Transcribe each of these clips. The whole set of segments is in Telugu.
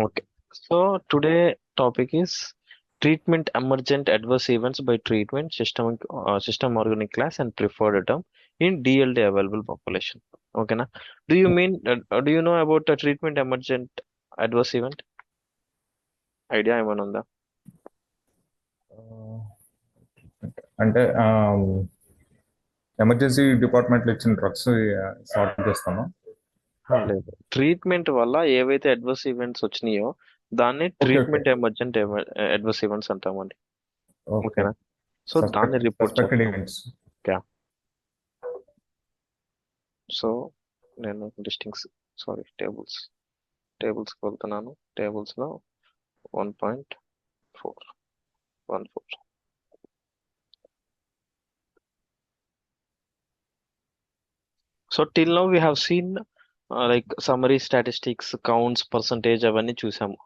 Okay. So today topic is treatment emergent adverse events by treatment system organic class and preferred term in DLD available population. Okay na? Do you know about the treatment emergent adverse event? Idea ఏమైనా ఉందా? అంటే ఎమర్జెన్సీ డిపార్ట్మెంట్లో ఇచ్చిన డ్రగ్స్ సార్ట్ చేస్తామా? లేదు. ట్రీట్మెంట్ వల్ల ఏవైతే అడ్వర్స్ ఈవెంట్స్ వచ్చినాయో దాన్ని okay okay treatment emergent adverse events అంటామండి. ఓకే. ఓకేనా? సో దాన్ని రిపోర్ట్ సస్పెక్టెడ్ చేస్తాం. ఈవెంట్స్. ఓకే. సో నేను టేబుల్స్కి వెళ్తున్నాను. టేబుల్స్లో 1.414. So till now we have seen like summary statistics counts percentage అవన్నీ చూసాము.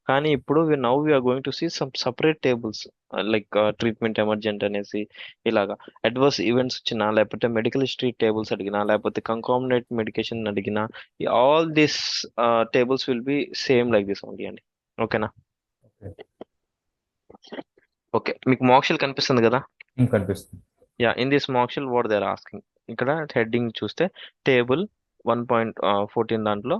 కానీ ఇప్పుడు now we're going to see some separate tables like treatment emergent అనేసి ఇలాగా అడ్వర్స్ ఈవెంట్స్ వచ్చినా లేకపోతే మెడికల్ హిస్టరీ టేబుల్స్ అడిగినా లేకపోతే కంకామినెంట్ మెడికేషన్ అడిగినా all this tables will be same like this only అండి. ఓకేనా? ఓకే, మీకు మోక్షల్ కనిపిస్తుంది కదా? కనిపిస్తుంది. Yeah, in this mock shell what they are asking, ఇక్కడ హెడ్డింగ్ చూస్తే టేబుల్ 1.14 దాంట్లో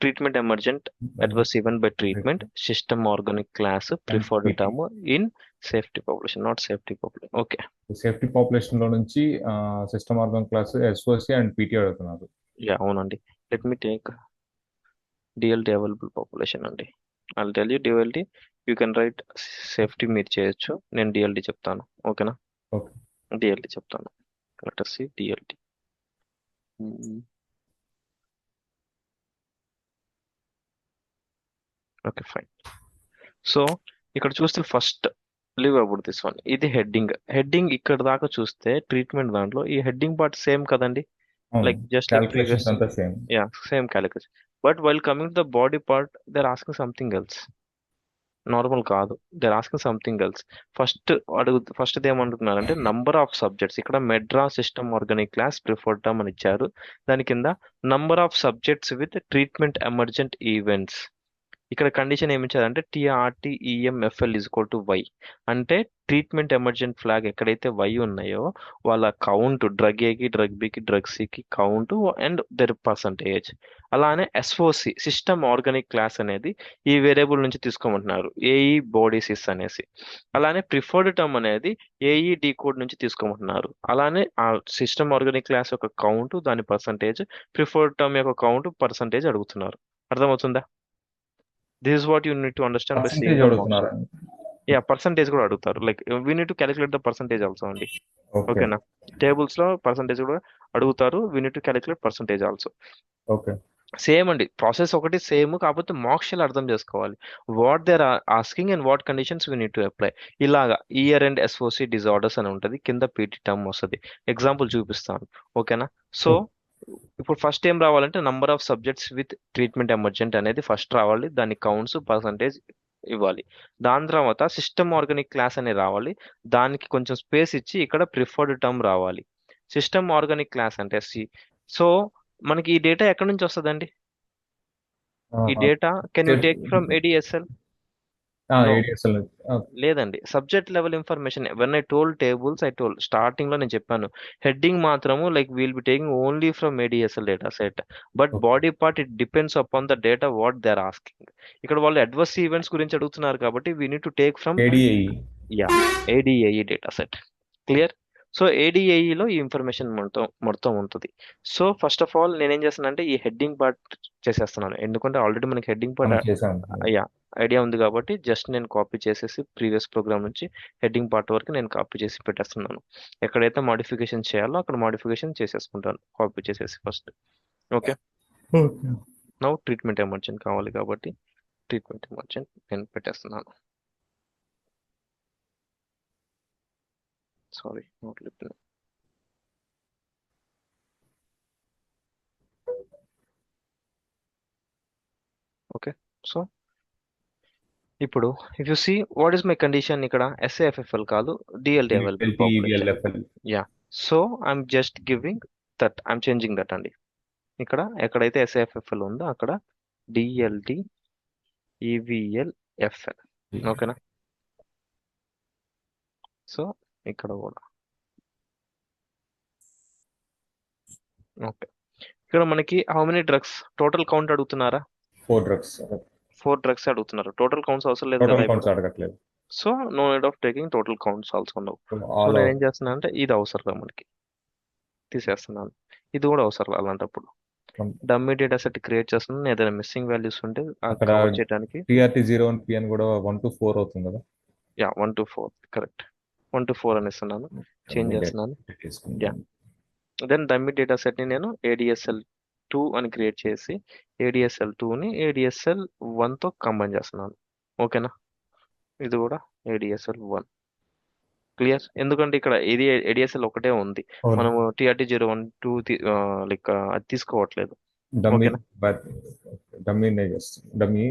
treatment emergent adverse event by treatment system organic class and preferred PT. Term in safety population, not safety population. Okay. Safety population లో నుంచి system organ class, SOC and PT అడుగుతున్నారు. యా అవునండి. Let me take DLT available population అండి. I'll tell you DLT, you can write safety మీరు చేయొచ్చు, నేను డిఎల్టీ చెప్తాను. ఓకేనా? ఓకే. డిఎల్టీ చెప్తాను. Let us see DLT. Okay fine. So ఇక్కడ చూస్తే first leave about this one, ఇది హెడ్డింగ్ ఇక్కడ దాకా చూస్తే ట్రీట్మెంట్ దాంట్లో ఈ హెడ్డింగ్ పార్ట్ సేమ్ కదండి, అవును, like just like previous. Calculations అంతా same. Yeah, same calculation. But while coming to the body part they are asking something else. Normal కాదు, they are asking something else. First ఏమంటున్నారంటే నంబర్ ఆఫ్ సబ్జెక్ట్స్, ఇక్కడ MedDRA system organic class preferred term అని ఇచ్చారు. దాని కింద number of subjects with treatment emergent events. ఇక్కడ కండిషన్ ఏమి ఇచ్చారంటే TRTEMFL is equal to Y. అంటే ట్రీట్మెంట్ ఎమర్జెంట్ ఫ్లాగ్ ఎక్కడైతే వై ఉన్నాయో వాళ్ళ కౌంట్, డ్రగ్ ఏకి డ్రగ్ బికి డ్రగ్ సికి కౌంట్ అండ్ దర్ పర్సంటేజ్. అలానే SOC సిస్టమ్ ఆర్గానిక్ క్లాస్ అనేది ఈ వేరియబుల్ నుంచి తీసుకోమంటున్నారు, ఏఈ బాడీ సిస్ అనేసి. అలానే ప్రిఫర్డ్ టర్మ్ అనేది ఏఈ డి కోడ్ నుంచి తీసుకోమంటున్నారు. అలానే ఆ సిస్టమ్ ఆర్గానిక్ క్లాస్ యొక్క కౌంట్, దాని పర్సంటేజ్, ప్రిఫర్డ్ టర్మ్ యొక్క కౌంట్, పర్సంటేజ్ అడుగుతున్నారు. అర్థమవుతుందా? This is what you need to understand by seeing percentage the అడుగుతున్నారు. మోడల్. యా, పర్సంటేజ్ కూడా అడుగుతారు, like we need to calculate the percentage also అండి. ఓకే ఓకేనా? టేబుల్స్ లో పర్సంటేజ్ కూడా అడుగుతారు, we need to calculate percentage also. Okay. Same అండి, ప్రాసెస్ ఒకటి సేమ్, కాకపోతే మోక్షలు అర్థం చేసుకోవాలి. What they are asking and what conditions we need to apply. ఇలాగా ఇయర్ అండ్ SOC డిజార్డర్స్ అని ఉంటుంది, కింద పీటీ టర్మ్ వస్తుంది. ఎగ్జాంపుల్ చూపిస్తాను. ఓకేనా? సో ఇప్పుడు ఫస్ట్ ఏం రావాలంటే number of subjects with treatment emergent అనేది ఫస్ట్ రావాలి, దాని కౌంట్స్ పర్సంటేజ్ ఇవ్వాలి. దాని తర్వాత సిస్టమ్ ఆర్గానిక్ క్లాస్ అనేది రావాలి, దానికి కొంచెం స్పేస్ ఇచ్చి ఇక్కడ ప్రిఫర్డ్ టర్మ్ రావాలి. సిస్టమ్ ఆర్గానిక్ క్లాస్ అంటే సో మనకి ఈ డేటా ఎక్కడి నుంచి వస్తుందండి? ఈ data can you take from ADSL? No, ADSL. లేదండి. Subject level information when I told tables, I told starting లో నేను చెప్పాను హెడ్డింగ్ మాత్రము like will be taking only from ADSL data set, but body part it depends upon the data what they are asking. ఇక్కడ వాళ్ళు అడ్వర్స్ ఈవెంట్స్ గురించి అడుగుతున్నారు కాబట్టి we need to take from ADI. Yeah ADAE data set. Clear? So ADAEలో ఈ ఇన్ఫర్మేషన్ మొత్తం మొత్తం ఉంటుంది. సో ఫస్ట్ ఆఫ్ ఆల్ నేనేం చేస్తానంటే ఈ హెడ్డింగ్ పార్ట్ చేసేస్తున్నాను, ఎందుకంటే ఆల్రెడీ మనకి హెడ్డింగ్ పార్ట్ మనం చేసాం. యా ఐడియా ఉంది కాబట్టి జస్ట్ నేను కాపీ చేసేసి ప్రీవియస్ ప్రోగ్రామ్ నుంచి హెడ్డింగ్ పార్ట్ వరకు నేను కాపీ చేసి పెట్టేస్తున్నాను. ఎక్కడైతే మాడిఫికేషన్ చేయాలో అక్కడ మాడిఫికేషన్ చేసేసుకుంటాను కాపీ చేసేసి first. Okay. Okay. Now treatment emergent కావాలి కాబట్టి ట్రీట్మెంట్ ఎమర్జెంట్ నేను పెట్టేస్తున్నాను. Sorry, note lip. Okay. So ఇప్పుడు if you see what is my condition, ఇక్కడ SAFFL కాదు, DLT available population. LTEVLFL. Yeah. So I'm just giving that, I'm changing that అండి. ఇక్కడ ఎక్కడైతే SAFFL ఉందో అక్కడ DLT EVLFL. ఓకేనా? సో ఇక్కడ కూడా ఓకే. ఇక్కడ మనకి how many drugs total count అడుగుతున్నారా? 4 drugs. 4 డ్రగ్స్ అడుగుతున్నారు. టోటల్ కౌంట్స్ అవసరం లేదు కదా టోటల్ ఇప్పుడు. కౌంట్స్ అడగట్లేదు. So no need of taking total counts also no. So all నేను ఏం చేస్తున్నా అంటే ఇది అవసరం మనకి తీసేస్తున్నాను. ఇది కూడా అవసరం అలాంటప్పుడు డమ్మీ డేటా సెట్ క్రియేట్ చేస్తున్నాను. ఏదైనా మిస్సింగ్ వాల్యూస్ ఉంటే అక్కడ కవర్ చేయడానికి TRT01 PN కూడా 1 to 4 అవుతుంది కదా. 1 to 4 కరెక్ట్. 1 to 4 అని ఇస్తున్నాను. చేంజ్ చేస్తున్నాను. దెన్ డమ్మీ డేటా సెట్ ని నేను ADSL2 అని క్రియేట్ చేసి ADSL2ని ADSL1 తో కంబైన్ చేస్తున్నాను. ఓకేనా? ఇది కూడా ADSL1 క్లియర్. ఎందుకంటే ఇక్కడ ఇది ADSL ఒకటే ఉంది. మనము TRT01 2 లైక్ అది తీసుకోవట్లేదు. డమ్మీ ఓకేనా? డమ్మీ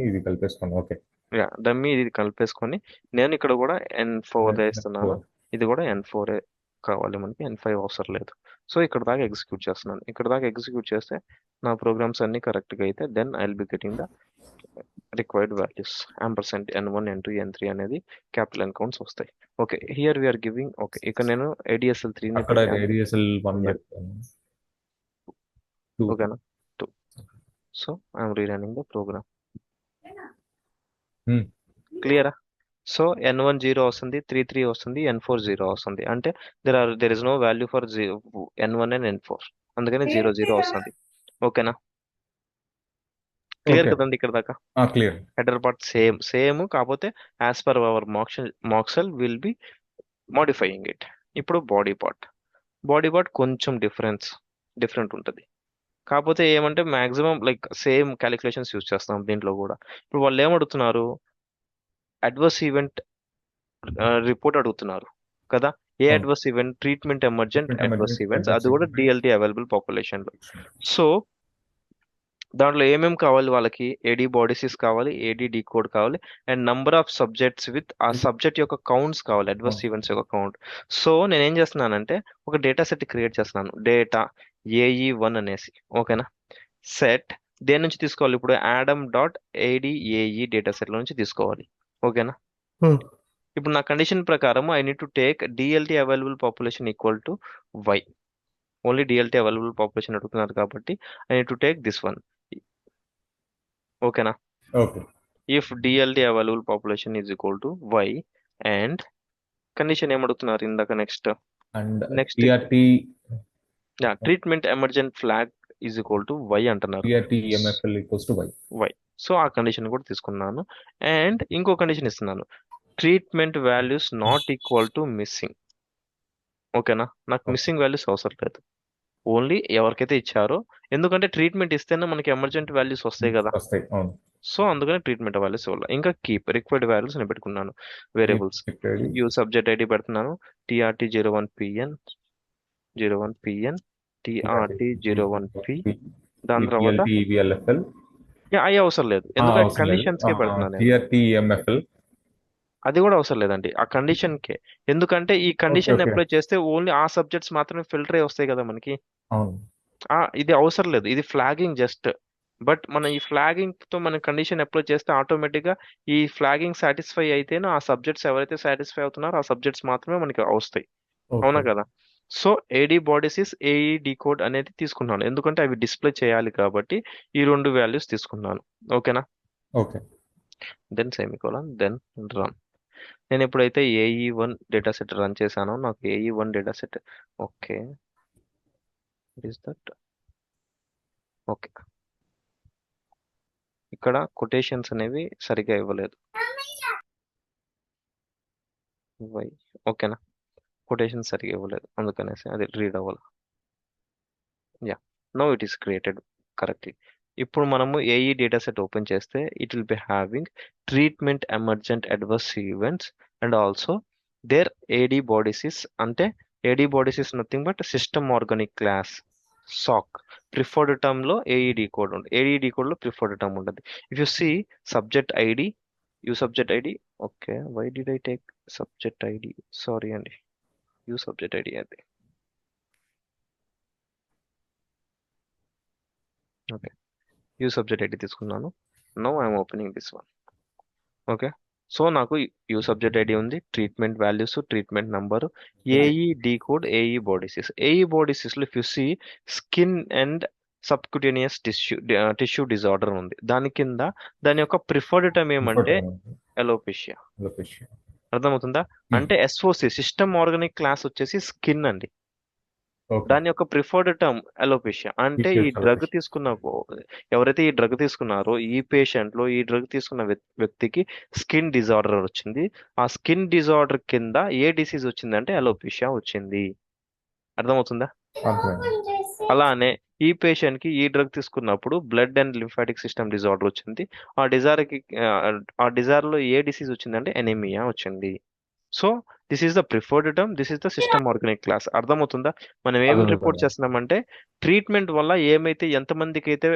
ఇది కలిపేసుకోండి. ఓకే. డమ్మీ ఇది కలిపేసుకొని నేను ఇక్కడ కూడా N4 ఇస్తున్నాను. ఇది కూడా N4 కావాలి మనకి, N5 అవసరం లేదు. సో ఇక్కడ దాకా ఎగ్జిక్యూట్ చేస్తున్నాను. ఇక్కడ దాకా ఎగ్జిక్యూట్ చేస్తే నా ప్రోగ్రామ్స్ అన్ని కరెక్ట్గా అయితే then I will be getting the required values ampersand N1 N2 N3 అనేది క్యాపిటల్ N కౌంట్స్ వస్తాయి. Okay, here we're giving. Okay, ఇక్కడ నేను ADSL3 ని అక్కడ పెట్టాను. ADSL1 Yeah. పెట్టాను. 2. ఓకేనా? 2. So I'm rerunning the program. క్లియరా? సో N1 0 వస్తుంది, 3 వస్తుంది, N4 0 వస్తుంది. అంటే there is no value for N1 and N4. అందుకని 0 వస్తుంది. ఓకేనా? క్లియర్ కదండి ఇక్కడ దాకా? క్లియర్. హెడర్ పార్ట్ సేమ్ కాకపోతే as per our mock shell will be modifying it. ఇప్పుడు బాడీ పార్ట్ కొంచెం డిఫరెంట్ ఉంటుంది. కాకపోతే ఏమంటే maximum like same calculations use చేస్తాం దీంట్లో కూడా. ఇప్పుడు వాళ్ళు ఏమడుగుతున్నారు, అడ్వర్స్ ఈవెంట్ రిపోర్ట్ అడుగుతున్నారు కదా. ఏ adverse event? Treatment emergent adverse events, అది కూడా DLT అవైలబుల్ పాపులేషన్ లో. సో దాంట్లో ఏమేమి కావాలి వాళ్ళకి? AD బాడీసీస్ కావాలి, AD డీకోడ్ కావాలి, and number of subjects with ఆ సబ్జెక్ట్ యొక్క కౌంట్స్ కావాలి, అడ్వర్స్ ఈవెంట్స్ యొక్క కౌంట్. సో నేను ఏం చేస్తున్నానంటే ఒక డేటా సెట్ క్రియేట్ చేస్తున్నాను, డేటా AE1 అనేసి. ఓకేనా? సెట్ దేని నుంచి తీసుకోవాలి? ఇప్పుడు adam.ADAE డేటా సెట్ లో నుంచి తీసుకోవాలి. ఓకేనా? ఇప్పుడు నా కండిషన్ ప్రకారం I need to take DLT available population equal to Y. Only DLT available population అడుగుతున్నారు కాబట్టి I need to take this one. ఓకేనా? Okay. If DLT available population is equal to Y and condition ఏమడుగుతున్నారు ఇందాక? Next treatment emergent flag is equal to Y అంటున్నారు. TRT-MFL equals to Y. So ఆ కండిషన్ కూడా తీసుకున్నాను. అండ్ ఇంకో కండిషన్ ఇస్తున్నాను, treatment values not equal to missing. ఓకేనా? నాకు మిస్సింగ్ వాల్యూస్ అవసరం లేదు, ఓన్లీ ఎవరికైతే ఇచ్చారో. ఎందుకంటే ట్రీట్మెంట్ ఇస్తేనే మనకి ఎమర్జెంట్ వాల్యూస్ వస్తాయి కదా. సో అందుకని ట్రీట్మెంట్ వాల్యూస్ ఇవ్వాలి. ఇంకా కీప్ రిక్వైర్డ్ వాల్యూస్ నేను పెట్టుకున్నాను. వేరియబుల్స్ యూ సబ్జెక్ట్ ఐడి పెడుతున్నాను, TRT01PN TRT01P. దాని తర్వాత EVLFL అయ్యి అవసరం లేదు, ఎందుకంటే కండిషన్స్ కే పెడుతున్నాను. TRT-MFL అది కూడా అవసరం లేదండి ఆ కండిషన్ కే. ఎందుకంటే ఈ కండిషన్ అప్లై చేస్తే ఓన్లీ ఆ సబ్జెక్ట్స్ మాత్రమే ఫిల్టర్ అయి వస్తాయి కదా మనకి. ఇది అవసరం లేదు, ఇది ఫ్లాగింగ్ జస్ట్. బట్ మనం ఈ ఫ్లాగింగ్ తో మన కండిషన్ అప్లై చేస్తే ఆటోమేటిక్ గా ఈ ఫ్లాగింగ్ సాటిస్ఫై అయితేనే ఆ సబ్జెక్ట్స్ ఎవరైతే సాటిస్ఫై అవుతున్నారో ఆ సబ్జెక్ట్స్ మాత్రమే మనకి వస్తాయి. అవునా కదా? సో AD బాడీసీస్ AE డీకోడ్ అనేది తీసుకున్నాను, ఎందుకంటే అవి డిస్ప్లే చేయాలి కాబట్టి ఈ 2 వాల్యూస్ తీసుకున్నాను. ఓకేనా? Okay. Then semicolon then run. నేను ఎప్పుడైతే AE1 డేటా సెట్ రన్ చేశానో నాకు AE1 data set okay is that okay. ఇక్కడ కొటేషన్స్ అనేవి సరిగా ఇవ్వలేదు. ఓకేనా? కొటేషన్స్ సరిగా ఇవ్వలేదు, అందుకనేసి అది రీడ్ అవ్వాలి. Now it is created correctly. ఇప్పుడు మనము AE డేటా సెట్ ఓపెన్ చేస్తే it will be having treatment emergent adverse events and also there AD bodsys. అంటే AD bodsys nothing but system organic class SOC. Preferred term లో AE డీకోడ్ ఉంటుంది, AE డీకోడ్ లో ప్రిఫర్డ్ టర్మ్ ఉంటుంది. If you see subject ID, subject ID. Okay, why did I take subject ID? Sorry అండి, సబ్జెక్ట్ ఐడి అది. ఓకే, సబ్జెక్ట్ ఐడి తీసుకున్నాను. Now I'm opening this one. Okay. So నాకు యూ సబ్జెక్ట్ ఐడి ఉంది, treatment values, treatment number, AE D code, AE బాడీసీస్. AE bodsys లో if you see skin and subcutaneous tissue disorder ఉంది. దాని కింద దాని యొక్క ప్రిఫర్డ్ టర్మ్ ప్రిఫర్డ్ ఏమంటే టర్మ్ ఎలోపేషియా. అలోపేషియా. అర్థమవుతుందా? అంటే ఎస్ఓసి సిస్టమ్ ఆర్గానిక్ క్లాస్ వచ్చేసి స్కిన్ అండి. ఓకే. దాని యొక్క ప్రిఫర్డ్ టర్మ్ అలోపేషియా. అంటే ఈ డిఫ్యూజ్ డ్రగ్ అలోపేషియా. తీసుకున్న ఎవరైతే ఈ డ్రగ్ తీసుకున్నారో ఈ పేషెంట్ లో ఈ డ్రగ్ తీసుకున్న వ్యక్తికి స్కిన్ డిజార్డర్ వచ్చింది. ఆ స్కిన్ డిజార్డర్ కింద ఏ డిసీజ్ వచ్చిందంటే అలోపేషియా వచ్చింది. అర్థమవుతుందా? అర్థమైంది. అలానే ఈ పేషెంట్ కి ఈ డ్రగ్ తీసుకున్నప్పుడు blood and lymphatic system disorder వచ్చింది. ఆ డిజార్ కి ఆ డిజార్ లో ఏ డిసీజ్ వచ్చిందంటే ఎనీమియా వచ్చింది. So this is the preferred term, this is the system organic class. అర్థమవుతుందా? మనం ఏం రిపోర్ట్ అర్థమవుతుంది. చేస్తున్నామంటే ట్రీట్మెంట్ వల్ల ఏమైతే ఎంతమందికి అయితే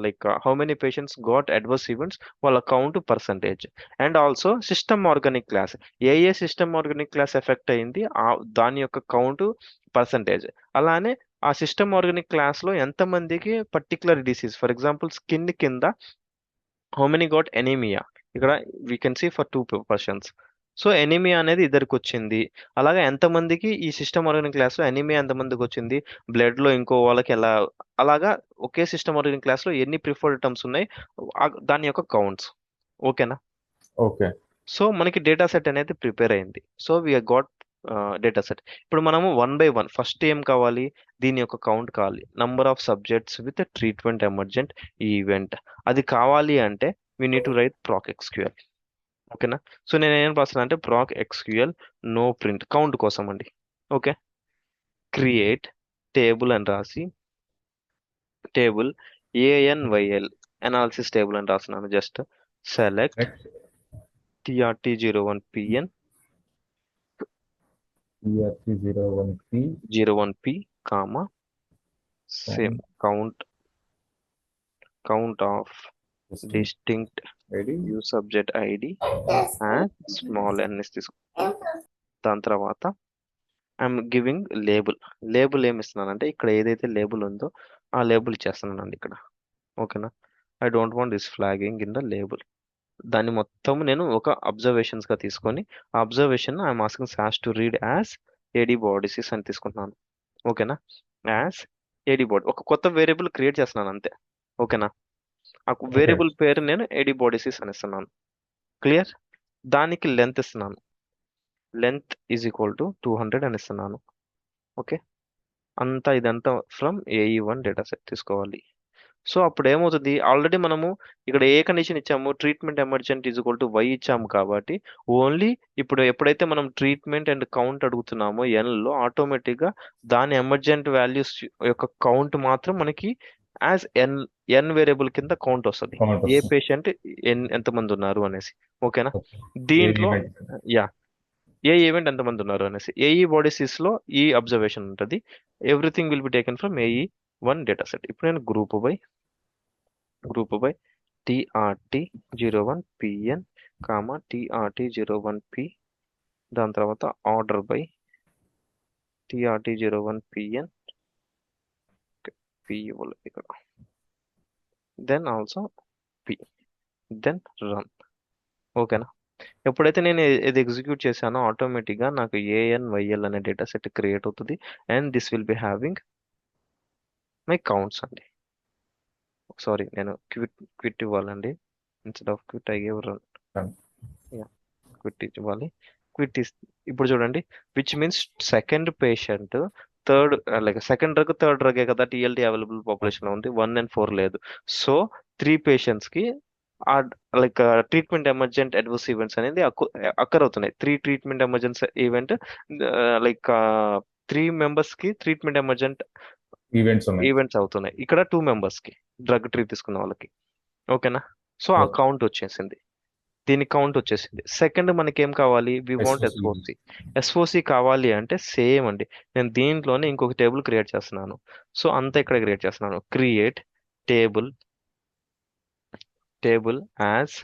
like how many patients got adverse events, వాళ్ళ count percentage. And also system organic class, ఏ సిస్టమ్ ఆర్గానిక్ క్లాస్ ఎఫెక్ట్ అయింది దాని యొక్క కౌంట్ పర్సంటేజ్. అలానే ఆ సిస్టమ్ ఆర్గానిక్ క్లాస్ లో ఎంతమందికి particular disease, for example skin కింద హౌ మెనీ గాట్ ఎనీమియా, ఇక్కడ we can see for 2 persons. So anaemia అనేది ఇద్దరికి వచ్చింది. అలాగా ఎంతమందికి ఈ సిస్టమ్ ఆర్గానిక్ క్లాస్ లో ఎనీమియా ఎంతమందికి వచ్చింది, బ్లడ్ లో ఇంకో వాళ్ళకి ఎలా, అలాగా ఒకే సిస్టమ్ ఆర్గానిక్ క్లాస్ లో ఎన్ని ప్రిఫర్డ్ టర్మ్స్ ఉన్నాయి, దాని యొక్క కౌంట్స్. ఓకేనా? ఓకే. సో మనకి డేటా సెట్ అనేది ప్రిపేర్ అయింది. So we got data set. ఇప్పుడు మనము 1 by 1 ఫస్ట్ ఏం కావాలి, దీని యొక్క కౌంట్ కావాలి, number of subjects with treatment emergent event. అది కావాలి అంటే we need to right Praak XQL. ఓకేనా? సో నేను ఏం రాస్తాను అంటే ప్రాక్ ఎక్స్క్యూఎల్ నో ప్రింట్ కౌంట్ కోసం అండి. ఓకే. క్రియేట్ టేబుల్ అని రాసి, టేబుల్ ఏఎన్వైఎల్ అనాలిసిస్ టేబుల్ అని రాస్తున్నాను. Just select next TRT01PN ERC01P 01P, comma same count of distinct distinct ID. View subject ID and small NS తీసుకో. దాని తర్వాత ఐఎమ్ గివింగ్ లేబుల్. లేబుల్ ఏమి ఇస్తున్నానంటే ఇక్కడ ఏదైతే లేబుల్ ఉందో ఆ లేబుల్ ఇచ్చేస్తున్నానండి ఇక్కడ. ఓకేనా? I don't want this flagging in the label. దాన్ని మొత్తం నేను ఒక అబ్జర్వేషన్స్ గా తీసుకొని ఆ observation I'm asking SAS to read as AD bodsys అని తీసుకుంటున్నాను. ఓకేనా? యాజ్ ఏడి బాడీ ఒక కొత్త వేరియబుల్ క్రియేట్ చేస్తున్నాను అంతే. ఓకేనా? ఆ ఓకే. వేరియబుల్ పేరు నేను ఏడి బాడీసీస్ అని ఇస్తున్నాను. క్లియర్? దానికి లెంత్ ఇస్తున్నాను. లెంత్ ఈజ్ ఈక్వల్ టు 200 అని ఇస్తున్నాను. ఓకే. ఇదంతా ఫ్రమ్ AE1 డేటా సెట్ తీసుకోవాలి. సో అప్పుడు ఏమవుతుంది, ఆల్రెడీ మనము ఇక్కడ ఏ కండిషన్ ఇచ్చాము, treatment emergent is equal to Y ఇచ్చాము కాబట్టి ఓన్లీ ఇప్పుడు ఎప్పుడైతే మనం ట్రీట్మెంట్ అండ్ కౌంట్ అడుగుతున్నామో లో ఆటోమేటిక్ గా దాని ఎమర్జెంట్ వాల్యూస్ యొక్క కౌంట్ మాత్రం మనకి యాజ్ ఎన్ వేరియబుల్ కింద కౌంట్ వస్తుంది. కౌంట్ ఏ వస్తుంది. పేషెంట్ ఎంతమంది ఉన్నారు అనేసి. ఓకేనా? ఓకే. ఏ దీంట్లో ఈవెంట్. యా ఏ ఈవెంట్ ఎంతమంది ఉన్నారు అనేసి ఏఈ బాడీసీస్ లో ఈ అబ్జర్వేషన్ ఉంటుంది. Everything will be taken from AE1 data set. ఇప్పుడు నేను group by TRT01PN comma TRT01P, దాని తర్వాత ఆర్డర్ బై TRT01PN P ఇవ్వాలి ఇక్కడ, then also P, then run. ఓకేనా? ఎప్పుడైతే నేను ఇది ఎగ్జిక్యూట్ చేశానో ఆటోమేటిక్ గా నాకు ANYL అనే డేటా సెట్ క్రియేట్ అవుతుంది. And this will be having my counts అండి. సారీ, నేను క్విట్ ఇవ్వాలండి. Instead of quit I give run. Quit ఇవ్వాలి. క్విట్ ఇప్పుడు చూడండి, which means second patient third, like second drug థర్డ్ డ్రగే కదా TLD అవైలబుల్ పాపులేషన్ లో ఉంది, 1 and 4 లేదు. సో 3 పేషెంట్స్ కి ఆ like treatment emergent adverse events అనేది అక్కర్ అవుతున్నాయి. 3 treatment emergency event, like 3 members కి ట్రీట్మెంట్ ఎమర్జెంట్ ఈవెంట్స్ ఉన్నాయి. ఈవెంట్స్ అవుతున్నాయి. ఇక్కడ 2 మెంబర్స్ కి డ్రగ్ ట్రీ తీసుకున్న వాళ్ళకి. ఓకేనా? సో ఆ ఓకే. కౌంట్ వచ్చేసింది. దీని కౌంట్ వచ్చేసింది. సెకండ్ మనకి ఏం కావాలి, వి వాంట్ SOC. ఎస్ఓసి కావాలి అంటే సేమ్ అండి. నేను దీంట్లోనే ఇంకొక టేబుల్ క్రియేట్ చేస్తున్నాను. సో అంతా ఇక్కడ క్రియేట్ చేస్తున్నాను. Create table as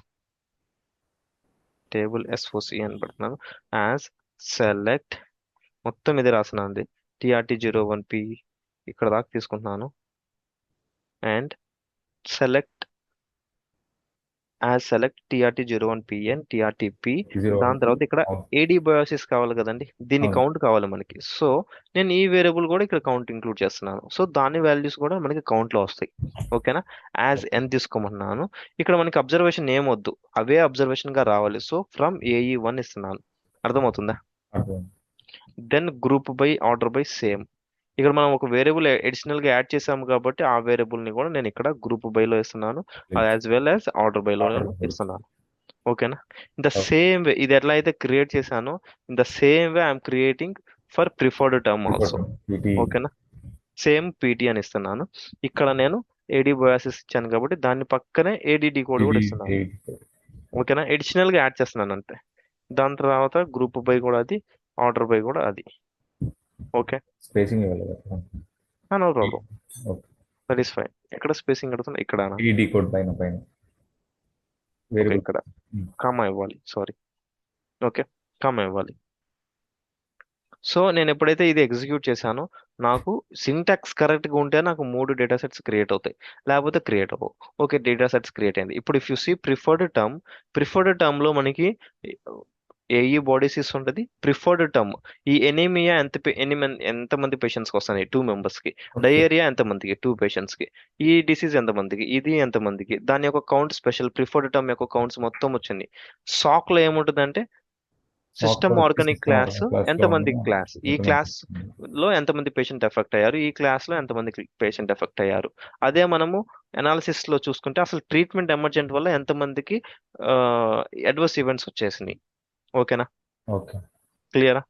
table SOC అని పెడుతున్నాను. యాజ్ సెలెక్ట్, మొత్తం ఇది రాస్తున్నాను. TRT01P ఇక్కడ దాకా తీసుకుంటున్నాను. And select as select TRT01PN TRTP. Zero దాని తర్వాత ఇక్కడ అవును AD బయోసిస్ కావాలి కదండి, దీని అవును కౌంట్ కావాలి మనకి. సో నేను ఈ వేరియబుల్ కూడా ఇక్కడ కౌంట్ ఇంక్లూడ్ చేస్తున్నాను. సో దాని వాల్యూస్ కూడా మనకి కౌంట్ లో వస్తాయి. ఓకేనా. As n తీసుకోమన్నాను. ఇక్కడ మనకి అబ్జర్వేషన్ ఏమొద్దు, అవే అబ్జర్వేషన్ గా రావాలి. సో ఫ్రమ్ AE1 ఇస్తున్నాను. అర్థమవుతుందా? అర్థం then group by order by same. ఇక్కడ మనం ఒక వేరియబుల్ అడిషనల్ గా యాడ్ చేసాము కాబట్టి ఆ వేరియబుల్ ని కూడా నేను ఇక్కడ గ్రూప్ బై లో ఇస్తున్నాను, as well as order by లో నేను ఇస్తున్నాను. ఓకేనా. ఇన్ ద సేమ్ వే ఇది ఎట్లా అయితే క్రియేట్ చేశానో, in the same way I'm creating for preferred term also. ఓకేనా. సేమ్ PT అని ఇస్తున్నాను. ఇక్కడ నేను AD బయాసిస్ ఇచ్చాను కాబట్టి దాని పక్కనే ADD కోడ్ కూడా ఇస్తున్నాను. ఓకేనా. అడిషనల్ గా యాడ్ చేస్తున్నాను అంతే. దాని తర్వాత గ్రూప్ బై కూడా అది, ఆర్డర్ బై కూడా అది. ఓకే. స్పేసింగ్ ఇవ్వలేదు no problem, okay that is fine. ఎక్కడ స్పేసింగ్ అడుగుతున్నా? ఇక్కడ. ఈ కోడ్ పైన పైన ఓకే, వేరియబుల్ ఇక్కడ కామా ఇవ్వాలి. సారీ. ఓకే, కామా ఇవ్వాలి. సో నేను ఎప్పుడైతే ఇది ఎగ్జిక్యూట్ చేశానో నాకు సింటాక్స్ కరెక్ట్ గా ఉంటే నాకు 3 డేటా సెట్స్ క్రియేట్ అవుతాయి, లేకపోతే క్రియేట్ అవ్వవు. ఓకే, డేటా సెట్స్ క్రియేట్ అయింది. ఇప్పుడు if you see preferred term లో మనకి ఏఈ బాడీసిస్ ఉంటుంది. ప్రిఫర్డ్ టర్మ్ ఈ ఎనీమియా ఎంతమంది పేషెంట్స్కి వస్తున్నాయి? 2 మెంబర్స్కి. డయేరియా ఎంతమందికి? 2 పేషెంట్స్కి. ఈ డిసీజ్ ఎంతమందికి? ఇది ఎంతమందికి? దాని యొక్క కౌంట్ స్పెషల్ ప్రిఫర్డ్ టర్మ్ యొక్క కౌంట్స్ మొత్తం వచ్చింది. సాక్ లో ఏముంటుందంటే సిస్టమ్ ఆర్గానిక్ క్లాస్ ఎంతమంది క్లాస్, ఈ క్లాస్ లో ఎంతమంది పేషెంట్ ఎఫెక్ట్ అయ్యారు, ఈ క్లాస్ లో ఎంతమంది పేషెంట్ ఎఫెక్ట్ అయ్యారు. అదే మనము అనాలిసిస్ లో చూసుకుంటే అసలు ట్రీట్మెంట్ ఎమర్జెంట్ వల్ల ఎంతమందికి అడ్వర్స్ ఈవెంట్స్ వచ్చేసినాయి. ఓకేనా, ఓకే క్లియరా?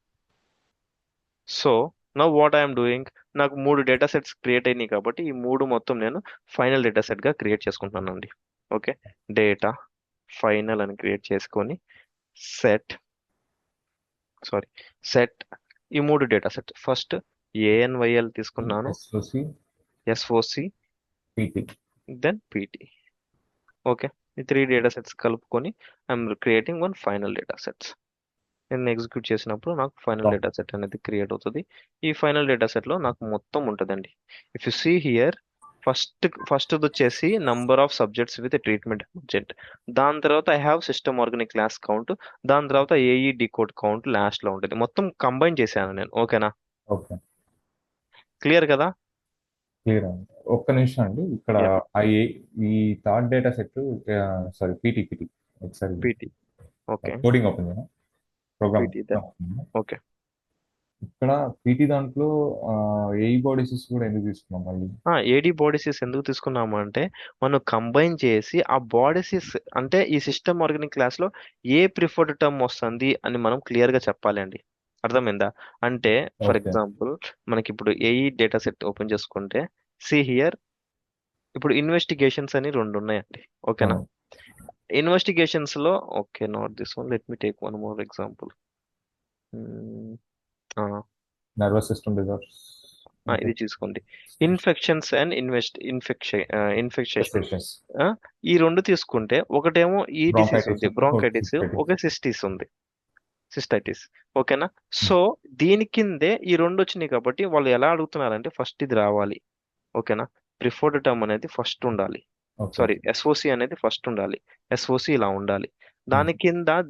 So now what I'm doing, నాకు 3 డేటా సెట్స్ క్రియేట్ అయినాయి కాబట్టి ఈ 3 మొత్తం నేను ఫైనల్ డేటా సెట్ గా క్రియేట్ చేసుకుంటున్నాను అండి. ఓకే, డేటా ఫైనల్ అని క్రియేట్ చేసుకొని సెట్ ఈ 3 డేటా సెట్ ఫస్ట్ ANYL తీసుకున్నాను, SOC, దెన్ PT. ఓకే, ఈ 3 డేటా సెట్స్ కలుపుకొని I'm creating one final data sets. నేను ఎగ్జిక్యూట్ చేసినప్పుడు నాకు ఫైనల్ డేటా సెట్ అనేది క్రియేట్ అవుతుంది. ఈ ఫైనల్ డేటా సెట్ లో నాకు మొత్తం ఉంటుందండి. If you see here, first వచ్చేసి number of subjects with treatment emergent. దాని తర్వాత I have system organic class count. దాని తర్వాత ఏఈ డికోడ్ కౌంట్ లాస్ట్ లో ఉంటుంది. మొత్తం కంబైన్ చేశాను నేను. ఓకేనా, ఓకే క్లియర్ కదా? క్లియర్ అండి. ఒక్క నిమిషం అండి, ఇక్కడ యా, ఈ third data set sorry PT ఒకసారి PT. ఓకే, కోడింగ్ ఓపెన్ చేయనా, ప్రోగ్రామ్ PT దెన్. ఓకే, ఇక్కడ పీటీ దాంట్లో ఏఈ బాడీసెస్ కూడా ఎందుకు తీసుకున్నాం మళ్ళీ? ఏడి బాడీసీస్ ఎందుకు తీసుకున్నాము అంటే మనం కంబైన్ చేసి ఆ బాడీసీస్ అంటే ఈ సిస్టమ్ ఆర్గానిక్ క్లాస్ లో ఏ ప్రిఫర్డ్ టర్మ్ వస్తుంది అని మనం క్లియర్ గా చెప్పాలి అండి. అర్థమైందా? అంటే ఫర్ ఓకే ఎగ్జాంపుల్ మనకి ఇప్పుడు ఏఈ డేటా సెట్ ఓపెన్ చేసుకుంటే సి హియర్, ఇప్పుడు ఇన్వెస్టిగేషన్స్ అని 2 ఉన్నాయండి. ఓకేనా. ఇన్వెస్టిగేషన్స్ లో, okay not this one, let me take one more example. Nervous system disorders ఇది చూసుకోండి. Infections and infection. ఈ 2 తీసుకుంటే ఒకటేమో ఈ డిసీజ్ ఉంది, బ్రాంకైటిస్, ఒక సిస్టైటిస్. ఓకేనా. సో దీని కిందే ఈ 2 వచ్చినాయి కాబట్టి వాళ్ళు ఎలా అడుగుతున్నారంటే ఫస్ట్ ఇది రావాలి. ఓకేనా. ప్రిఫర్డ్ టర్మ్ అనేది ఫస్ట్ ఉండాలి, సారీ SOC అనేది ఫస్ట్ ఉండాలి. SOC ఇలా ఉండాలి.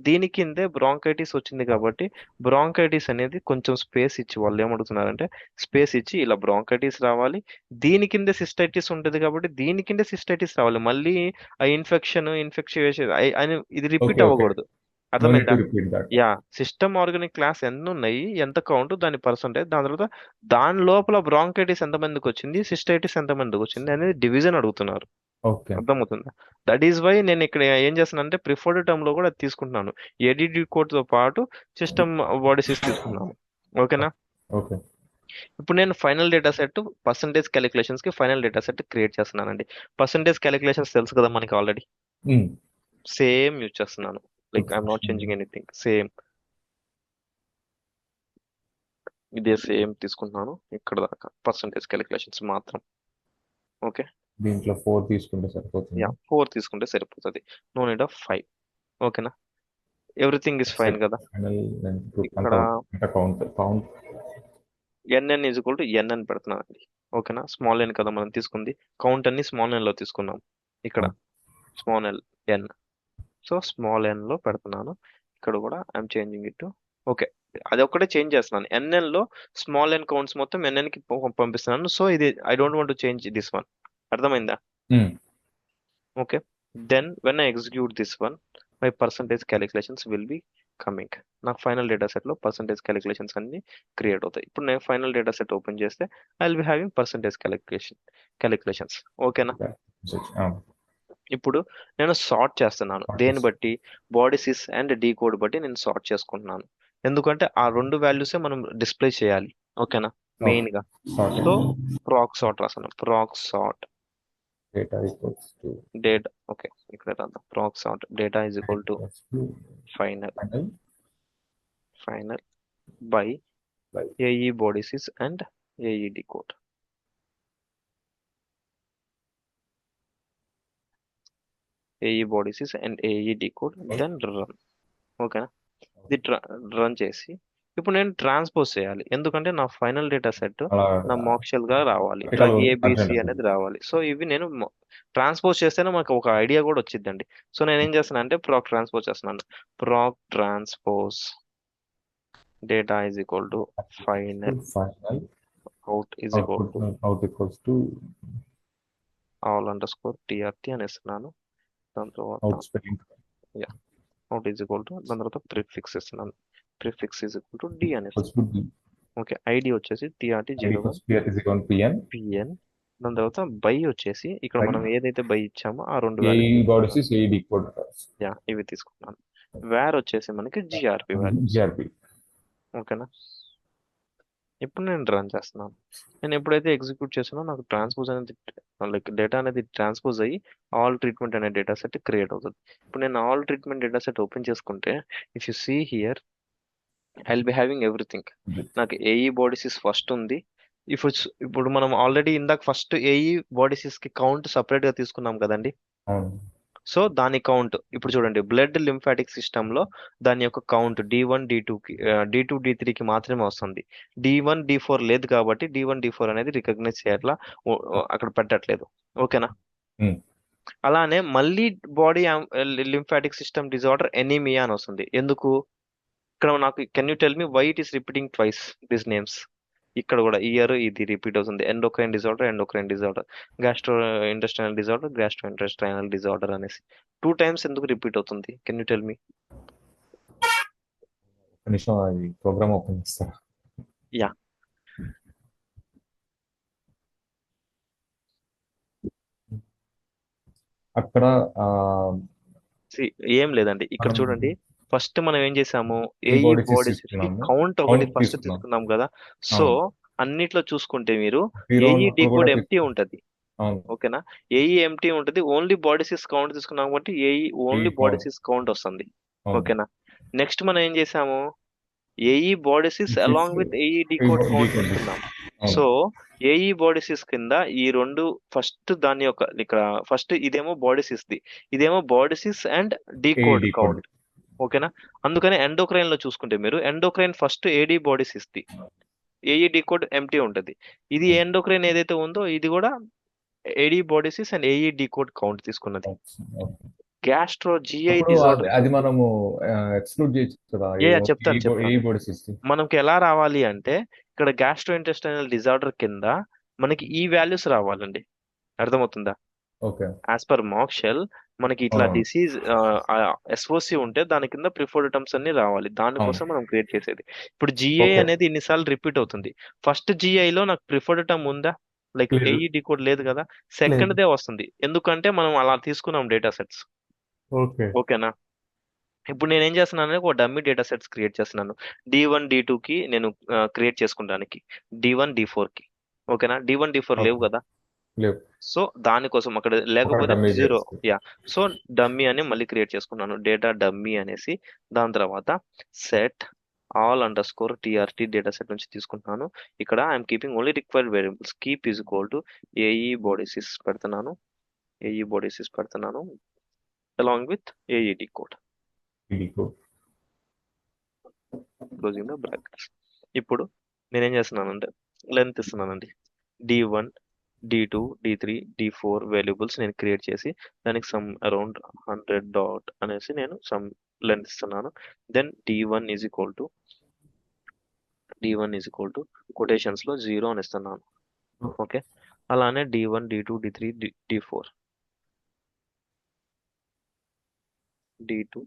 దీని కిందే బ్రాంకైటిస్ వచ్చింది కాబట్టి బ్రాంకైటిస్ అనేది కొంచెం స్పేస్ ఇచ్చి వాళ్ళు ఏమడుగుతున్నారంటే స్పేస్ ఇచ్చి ఇలా బ్రాంకైటిస్ రావాలి. దీని కిందే సిస్టైటిస్ ఉంటుంది కాబట్టి దీని కిందే సిస్టైటిస్ రావాలి. మళ్ళీ ఆ ఇన్ఫెక్షన్ అని ఇది రిపీట్ అవ్వకూడదు. అర్థమైందా? యా, సిస్టమ్ ఆర్గానిక్ క్లాస్ ఎన్ని ఉన్నాయి, ఎంత కౌంట్, దాని పర్సంటేజ్, దాని తర్వాత దాని లోపల బ్రాంకైటిస్ ఎంతమందికి వచ్చింది, సిస్టైటిస్ ఎంతమందికి వచ్చింది అనేది డివిజన్ అడుగుతున్నారు. అర్థమవుతుందా? దట్ ఈస్ వై నేను ఇక్కడ ఏం చేస్తున్నానంటే ప్రిఫర్డ్ టర్మ్ లో కూడా తీసుకుంటున్నాను. ఏడిడి కోడ్ తో పాటు సిస్టమ్ బాడీసీస్ తీసుకున్నాను. ఓకేనా. ఓకే ఇప్పుడు నేను final data set percentage calculations కి ఫైనల్ డేటా సెట్ క్రియేట్ చేస్తున్నానండి. పర్సంటేజ్ క్యాలిక్యులేషన్స్ తెలుసు కదా మనకి ఆల్రెడీ, సేమ్ యూజ్ చేస్తున్నాను. Like I'm not changing anything, same ఇదే సేమ్ తీసుకుంటున్నాను ఇక్కడ దాకా, పర్సంటేజ్ క్యాలిక్యులేషన్స్ మాత్రం. ఓకే, దీంట్లో 4 తీసుకుంటే సరిపోతుంది. 4 తీసుకుంటే సరిపోతుంది. No need of 5. ఓకేనా, ఎవ్రీథింగ్ ఇస్ ఫైన్ కదా. ఇక్కడ NN n అని పెడుతున్నాను అండి. ఓకేనా, స్మాల్ n కదా మనం తీసుకుంది, కౌంట్ అన్ని స్మాల్ n లో తీసుకున్నాం. ఇక్కడ small n so small n లో పెడుతున్నాను. ఇక్కడ కూడా ఐఎమ్ చేంజింగ్ ఇట్. ఓకే, అది ఒక్కటే చేంజ్ చేస్తున్నాను. NN లో స్మాల్ n కౌంట్స్ మొత్తం NN కి పంపిస్తున్నాను. సో ఇది I don't want to change this one. అర్థమైందా? Okay, then when I execute this one, my percentage calculations will be coming. నాకు ఫైనల్ డేటా సెట్ లో పర్సంటేజ్ క్యాలిక్యులేషన్స్ అన్ని క్రియేట్ అవుతాయి. ఇప్పుడు నేను ఫైనల్ డేటా సెట్ ఓపెన్ చేస్తే I will be having percentage calculations. ఓకేనా? ఇప్పుడు నేను సార్ట్ చేస్తున్నాను. దేని బట్టి? Body sys and decode బట్టి నేను సార్ట్ చేసుకుంటున్నాను. ఎందుకంటే ఆ రెండు వాల్యూసే మనం డిస్ప్లే చేయాలి. ఓకేనా? మెయిన్ గా. సో ప్రాక్ సార్ట్ రాస్తున్నాను. Proc sort data equals to data. Okay, ఇక్కడ రాద్దాం. Proc sort data is equal to final final by by AE body sys and AE D code. AE body sys and AE D code, then run. ఓకేనా? ఇది రన్ చేసి ఇప్పుడు నేను ట్రాన్స్పోజ్ చేయాలి. ఎందుకంటే నా ఫైనల్ డేటా సెట్ అలా నా మార్క్షల్ గా రావాలి. ఇట్లా ప్రాక్టికల్ ఏబిసి అర్థమైంది. అనేది రావాలి. సో ఇవి నేను ట్రాన్స్పోజ్ చేస్తేనే మనకు ఒక ఐడియా కూడా వచ్చిందండి. సో నేను ఏం చేస్తాను అంటే ప్రాక్ ట్రాన్స్పోజ్ చేస్తున్నాను. Proc transpose data is equal to final final out is equal to out equals to all underscore TRT అనేస్తున్నాను. దాని తర్వాత out spelling out is equal to, దాని తర్వాత ప్రిఫిక్స్ ఇస్తున్నాను. Prefix is equal to D equals అనేస్తున్నాను. టు ఓకే, ఐడి వచ్చేసి TRT ID 01 equals PR is equal PN PN. దాని తర్వాత బై వచ్చేసి ఇక్కడ బై మనం ఏదైతే బై ఇచ్చామో ఆ రెండు ఏఈ వాల్యూస్ బాడీస్ తీసుకున్నాను. ఇస్ ఏఈ డీకోడ్ యా, ఇవి తీసుకున్నాను. వేర్ వచ్చేసి మనకి జిఆర్పి వాల్యూస్. జిఆర్పి. ఓకేనా? ఇప్పుడు నేను రన్ చేస్తున్నాను. నేను ఎప్పుడైతే ఎగ్జిక్యూట్ చేసానో నాకు ట్రాన్స్పోజ్ అనేది, లైక్ డేటా అనేది ట్రాన్స్పోజ్ అయ్యి ఆల్ ట్రీట్మెంట్ అనే డేటా సెట్ క్రియేట్ అవుతుంది. ఇప్పుడు నేను all treatment data set open చేసుకుంటే, if you see here I will be having everything. నాకు ఏఈ బాడీసిస్ ఫస్ట్ ఉంది. ఇప్పుడు మనం ఆల్రెడీ ఇందాక ఫస్ట్ ఏఈ బాడీసిస్ కి కౌంట్ సపరేట్ గా తీసుకున్నాం కదండి. అవును. సో దాని కౌంట్ ఇప్పుడు చూడండి, బ్లడ్ లింఫాటిక్ సిస్టమ్ లో దాని యొక్క కౌంట్ D1 D2 కి, D2 D3 కి మాత్రమే వస్తుంది. D1 D4 లేదు కాబట్టి D1 D4 అనేది రికగ్నైజ్ చేయట్లా, అక్కడ పెట్టట్లేదు. ఓకేనా? Hmm. అలానే మళ్ళీ body lymphatic system disorder anaemia అని వస్తుంది. ఎందుకు? ఇక్కడ నాకు can you tell me why it is repeating twice this names? ఇక్కడ కూడా ఇయర్ ఇది రిపీట్ అవుతుంది. Endocrine disorder, gastrointestinal disorder అనేసి 2 times ఎందుకు రిపీట్ అవుతుంది? Can you tell me? ఒక నిమిషం అది ప్రోగ్రామ్ ఓపెన్ చేస్తారా? యా, అక్కడ ఏం లేదండి. ఇక్కడ మనం చూడండి, ఫస్ట్ మనం ఏం చేసాము, ఈ ఏఈ బాడీస్ బాడీస్ కి తీసుకున్నాము, కౌంట్ ఒకటి కౌంట్ ఫస్ట్ తీసుకున్నాం. తీసుకున్నాం కదా. సో అవును. అన్నిట్లో చూసుకుంటే మీరు జీరో ఏఈ ఉన్నప్పుడు కూడా డీకోడ్ ఎంటీ ఉంటది. అవును. ఓకేనా? ఏఈ ఎంటీ ఉంటుంది. ఓన్లీ బాడీసిస్ కౌంట్ తీసుకున్నాం కాబట్టి ఏఈ ఓన్లీ బాడీసిస్ కౌంట్ వస్తుంది. అవును. ఓకేనా? నెక్స్ట్ మనం ఏం చేసాము, AE bodsys along with AE decode count తీసుకున్నాం. సో ఏఈ బాడీసిస్ కింద ఈ రెండు ఫస్ట్ దాని యొక్క ఇక్కడ ఫస్ట్ ఇదేమో బాడీసిస్ ది, ఇదేమో bodsys and decode AED code. Count. ఓకేనా? అందుకని ఎండోక్రైన్ లో చూసుకుంటే మీరు ఎండోక్రైన్ ఫస్ట్ ఏడీ బాడీసిస్ ది, ఏఈ డీకోడ్ ఎంటీ ఉంటది. ఇది ఎండోక్రైన్ ఏదైతే ఉందో ఇది కూడా AD bodsys and AE decode count తీసుకున్నది. గ్యాస్ట్రో జిఐ అప్పుడు డిజార్డర్. అది మనము ఎక్స్క్లూడ్ చేయొచ్చు కదా, చెప్తాను ఈ చెప్తాను. బాడీస్. మనకి ఎలా రావాలి అంటే ఇక్కడ గ్యాస్ట్రో ఇంటెస్టైనల్ డిజార్డర్ కింద మనకి ఈ వాల్యూస్ రావాలండి. అర్థమవుతుందా? ఓకే. యాజ్ పర్ మార్క్షల్ మనకి ఇట్లా డిసీజ్ ఎస్ఓసి ఉంటే దాని కింద ప్రిఫర్డ్ టర్మ్స్ అన్ని రావాలి. దానికోసం మనం క్రియేట్ చేసేది. ఇప్పుడు జిఐ ఓకే. అనేది ఇన్నిసార్లు రిపీట్ అవుతుంది. ఫస్ట్ జిఐ లో నాకు ప్రిఫర్డ్ టర్మ్ ఉందా? లైక్ లేదు. ఏఈ డీకోడ్ లేదు కదా. సెకండ్ దే వస్తుంది. ఎందుకంటే మనం అలా తీసుకున్నాం డేటా సెట్స్. ఓకే. ఓకేనా? ఇప్పుడు నేను ఏం చేస్తున్నాను అంటే ఒక డమ్మీ డేటా సెట్స్ క్రియేట్ చేస్తున్నాను. D1 D2 కి నేను క్రియేట్ చేసుకుంటానికి, D1 D4 కి. ఓకేనా? D1 D4 లేవు కదా. లేవు. సో దానికోసం అక్కడ ఒక లేకపోతే డమ్మీ జీరో. చేసి. యా, సో డమ్మీ అని మళ్ళీ క్రియేట్ చేసుకున్నాను, డేటా డమ్మీ అనేసి. దాని తర్వాత set all underscore TRT data set నుంచి తీసుకుంటున్నాను. ఇక్కడ I'm keeping only required variables. Keep is equal to AE bodsys పెడుతున్నాను. ఏఈ బాడీసిస్ పెడుతున్నాను along with AE decode, closing the brackets. ఇప్పుడు నేనేం చేస్తున్నానంటే లెంత్ ఇస్తున్నానండి. D1 D2 D3 D4 variables నేను క్రియేట్ చేసి దానికి సమ్ అరౌండ్ 100 డాట్ అనేసి నేను సమ్ లెంత్ ఇస్తున్నాను. దెన్ D1 కొటేషన్స్ లో 0 అని ఇస్తున్నాను. ఓకే, అలానే D1 D2 D3 D4 D2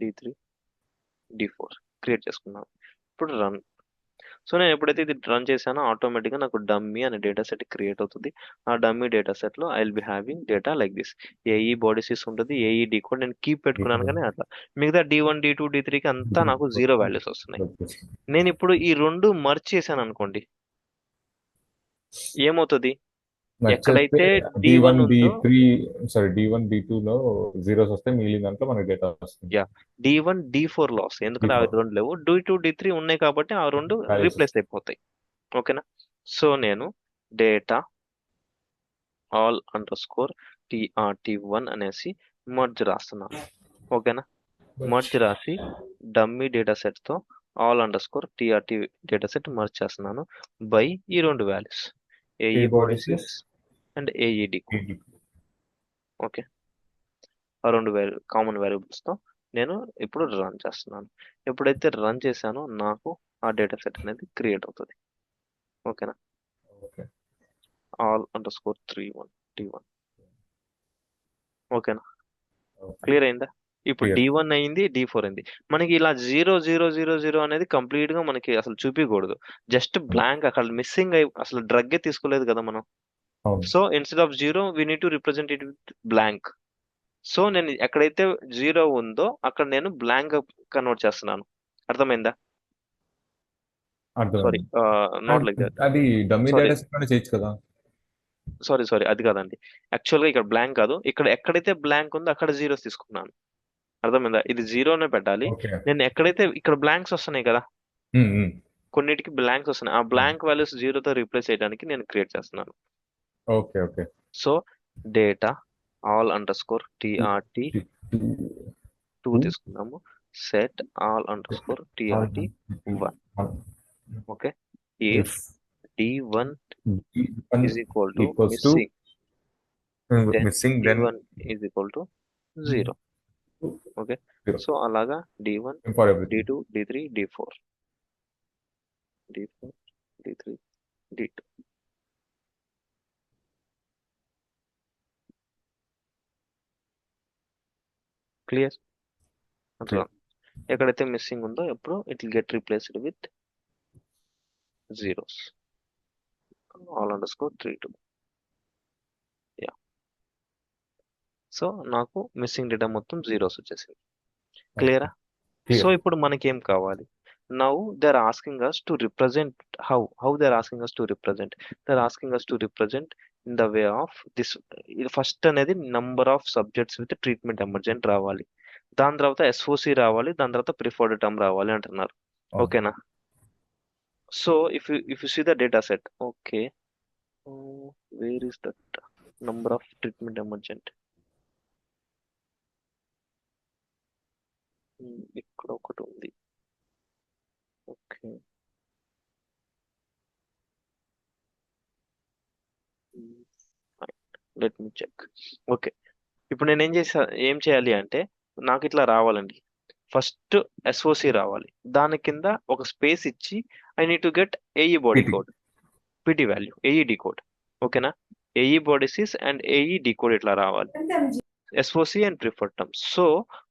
D3 D4 create చేసుకున్నాను. ఇప్పుడు రన్. సో నేను ఎప్పుడైతే ఇది రన్ చేశానో ఆటోమేటిక్గా నాకు డమ్మీ అనే డేటా సెట్ క్రియేట్ అవుతుంది. ఆ డమ్మీ డేటా సెట్ లో I will be having data like this. AE body sys ఉంటుంది, ఏఈ డి కోడ్ నేను కీప్ పెట్టుకున్నాను, కానీ అట్లా మిగతా D1 D2 D3కి అంతా నాకు 0 వాల్యూస్ వస్తున్నాయి. నేను ఇప్పుడు ఈ రెండు మర్చ్ చేశాను అనుకోండి, ఏమవుతుంది? వచ్చేస్తే ఎక్కడైతే D1 D1 ఉందో, D3 సారీ D1 D2 లో జీరోస్ వస్తే మిగిలిన దాంట్లో మనకి డేటా వస్తుంది. యా, D1 D4 లో వస్తాయి, ఎందుకంటే ఆ D4 రెండు లేవు. D2 D3 ఉన్నాయి కాబట్టి ఆ రెండు వాల్యూస్ రీప్లేస్ అయిపోతాయి. ఓకేనా? సో నేను data all under score TRT1 అనేసి మర్జ్ రాస్తున్నాను. ఓకేనా? మర్జ్ రాసి డమ్మీ డేటా సెట్ తో all underscore TRT data set merge చేస్తున్నాను బై ఈ రెండు values, AE body sys and AED code. Okay, ఆ రెండు కామన్ వేరియబుల్స్ తో నేను ఇప్పుడు రన్ చేస్తున్నాను. ఎప్పుడైతే రన్ చేశానో నాకు ఆ డేటా సెట్ అనేది క్రియేట్ అవుతుంది. ఓకేనా? All under score 31 D1. ఓకేనా? క్లియర్ అయిందా? ఇప్పుడు D1 అయింది, D4 అయింది. మనకి ఇలా 0 0 0 0 అనేది కంప్లీట్ గా మనకి అసలు చూపించకూడదు. జస్ట్ బ్లాంక్, అక్కడ మిస్సింగ్ అయి అసలు డ్రగ్ తీసుకోలేదు కదా మనం. So instead of 0 we need to represent it with blank. సో నేను ఎక్కడైతే 0 ఉందో అక్కడ నేను బ్లాంక్ కన్వర్ట్ చేస్తున్నాను. అర్థమైందా? Sorry, not like that. అది డమ్మీ సారీ డేటా సెట్ లోనే చేయొచ్చు కదా. సారీ అది కాదండి. యాక్చువల్ గా ఇక్కడ బ్లాంక్ కాదు, ఇక్కడ ఎక్కడైతే బ్లాంక్ ఉందో అక్కడ జీరోస్ తీసుకున్నాను. అర్థమైందా? ఇది 0నే పెట్టాలి. నేను ఎక్కడైతే ఇక్కడ బ్లాంక్స్ వస్తున్నాయి కదా, కొన్నిటికి బ్లాంక్స్ వస్తున్నాయి, ఆ బ్లాంక్ వాల్యూస్ 0తో రీప్లేస్ చేయడానికి నేను క్రియేట్ చేస్తున్నాను. Okay okay. So data all underscore TRT2 తీసుకున్నాము, set all under score TRT1. Okay, if D1 is equal to missing, then D1 is equal to 0. Okay, so అలాగా D1 D2 D3 D4 D4 D3 D2. Clear? అట్లా ఎక్కడైతే మిస్సింగ్ ఉందో ఎప్పుడు it will get replaced with zeros, all underscore 32. Yeah, so నాకు మిస్సింగ్ డేటా మొత్తం జీరోస్ వచ్చేసింది. క్లియరా? సో ఇప్పుడు మనకేం కావాలి? Now they are asking us to represent how they are asking us to represent. They are asking us to represent in the way of this. First అనేది number of subjects with treatment emergent రావాలి, దాని తర్వాత SOC రావాలి, దాని తర్వాత ప్రిఫర్డ్ టర్మ్ రావాలి అంటున్నారు. ఓకేనా? So if you see the data set, okay, where is that number of treatment emergent? ఇక్కడ ఒకటి ఉంది. Okay, let me check. Okay, ఇప్పుడు నేను ఏం చేయాలి అంటే, నాకు ఇట్లా రావాలండి. ఫస్ట్ SOC రావాలి, దాని కింద ఒక స్పేస్ ఇచ్చి I need to get AE body code, PT value, AED code. ఓకేనా? AE body sys and AED code ఇట్లా రావాలి, SOC and preferred terms. So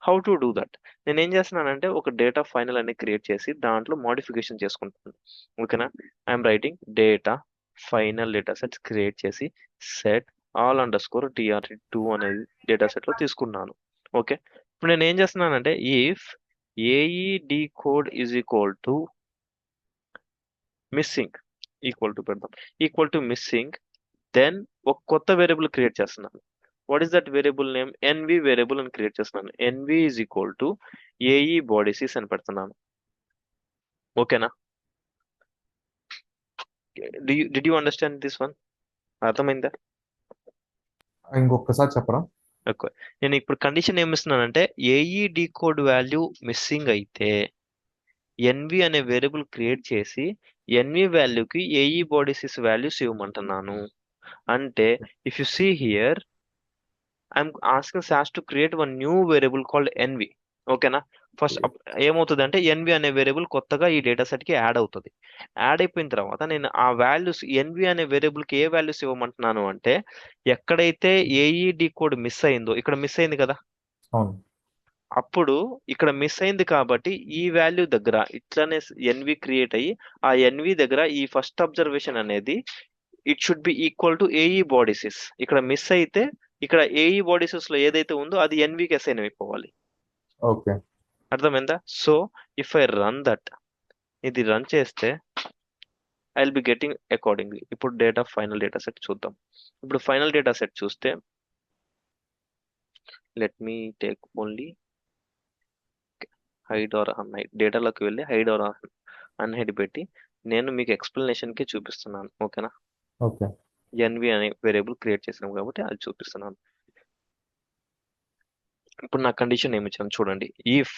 how to do that? నేను ఏం చేస్తున్నానంటే ఒక డేటా ఫైనల్ అని క్రియేట్ చేసి దాంట్లో మోడిఫికేషన్ చేసుకుంటాను. ఓకేనా? I'm writing data final data sets create చేసి set all underscore TRT2 అనేది డేటా సెట్ లో తీసుకున్నాను. ఓకే, ఇప్పుడు నేను ఏం చేస్తున్నానంటే if AED code is equal to missing, equal to పెడదాం, ఈక్వల్ టు మిస్సింగ్, దెన్ ఒక కొత్త వేరియబుల్ క్రియేట్ చేస్తున్నాను. What is that variable name? NV variable అని క్రియేట్ చేస్తున్నాను. NV is equal to AE body sys అని పెడుతున్నాను. ఓకేనా? Did you understand this one? అర్థమైందా? ఇంకొకసారి చెప్పరా? ఓకే, నేను ఇప్పుడు కండిషన్ ఏమిస్తున్నానంటే ఏఈడి కోడ్ వాల్యూ మిస్సింగ్ అయితే NV అనే వేరియబుల్ క్రియేట్ చేసి ఎన్వి వాల్యూకి ఏఈ బాడీ సిస్ వాల్యూస్ ఇవ్వమంటున్నాను. అంటే if you see here I'm asking SAS to create one new variable called NV. ఓకేనా? ఫస్ట్ ఏమవుతుంది అంటే ఎన్వి అనే వేరియబుల్ కొత్తగా ఈ డేటా సెట్ కి యాడ్ అవుతుంది. యాడ్ అయిపోయిన తర్వాత నేను ఆ వాల్యూస్ ఎన్వి అనే వేరియబుల్ కి ఏ వాల్యూస్ ఇవ్వమంటున్నాను అంటే ఎక్కడైతే ఏఈడి కోడ్ మిస్ అయిందో, ఇక్కడ మిస్ అయింది కదా, అవును. అప్పుడు ఇక్కడ మిస్ అయింది కాబట్టి ఈ వాల్యూ దగ్గర ఇట్లానే ఎన్వి క్రియేట్ అయ్యి ఆ ఎన్వి దగ్గర ఈ ఫస్ట్ అబ్జర్వేషన్ అనేది it should be equal to AE bodsys. ఇక్కడ మిస్ అయితే ఇక్కడ ఏఈ బాడీసెస్ లో ఏదైతే ఉందో అది ఎన్వికి అసైన్ అయిపోవాలి. ఓకే. అర్థమైందా? So if I run that, ఇది రన్ చేస్తే I will be getting accordingly. ఇప్పుడు ఫైనల్ డేటా సెట్ చూద్దాం. ఇప్పుడు ఫైనల్ డేటా సెట్ చూస్తే let me take only hide or unhide. డేటాలోకి వెళ్ళి హైడ్ ఆర్ అన్హైడ్ పెట్టి నేను మీకు ఎక్స్ప్లెనేషన్ కి చూపిస్తున్నాను. ఓకేనా? ఓకే. ఎన్వి అనే వేరియబుల్ క్రియేట్ చేసాం కాబట్టి అది చూపిస్తున్నాను. ఇప్పుడు నా కండిషన్ ఏమి ఇచ్చాను చూడండి. ఇఫ్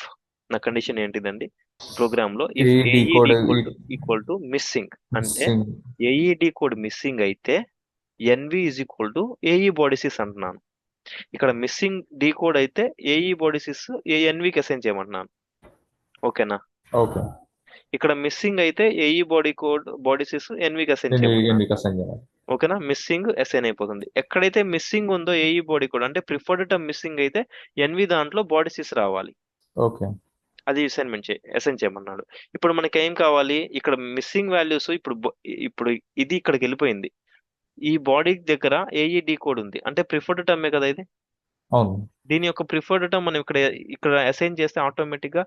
నా కండిషన్ ఏంటిదండి ప్రోగ్రామ్ లో, if AED AED code equal to missing అంటే మిస్సింగ్. ఏఈడి కోడ్ మిస్సింగ్ అయితే NV is equal to AE body sys అంటున్నాను. ఇక్కడ మిస్సింగ్ డీ కోడ్ అయితే ఏఈ బాడీసీస్ ఎన్వికి అసైన్ చేయమంటున్నాను. ఓకేనా? ఓకే. ఇక్కడ మిస్సింగ్ అయితే ఏఈ బాడీసీస్ ఎన్వికి అసైన్ చేయమంటున్నాను. ఎందుకు అసైన్ చేయాలి? ఓకేనా? మిస్సింగ్ అసైన్ అయిపోతుంది. ఎక్కడైతే మిస్సింగ్ ఉందో ఏఈ బాడీ కోడ్ అంటే ప్రిఫర్డ్ టర్మ్ మిస్సింగ్ అయితే ఎన్వి దాంట్లో బాడీసీస్ రావాలి. ఓకే. అది అసైన్ చేయమన్నాడు. ఇప్పుడు మనకి ఏం కావాలి, ఇక్కడ మిస్సింగ్ వాల్యూస్ ఇప్పుడు ఇది ఇక్కడికి వెళ్ళిపోయింది. ఈ బాడీ దగ్గర ఏఈ కోడ్ ఉంది అంటే ప్రిఫర్డ్ టర్మే కదా ఇది. అవును. దీని యొక్క ప్రిఫర్డ్ టర్మ్ మనం ఇక్కడ అసైన్ చేస్తే ఆటోమేటిక్ గా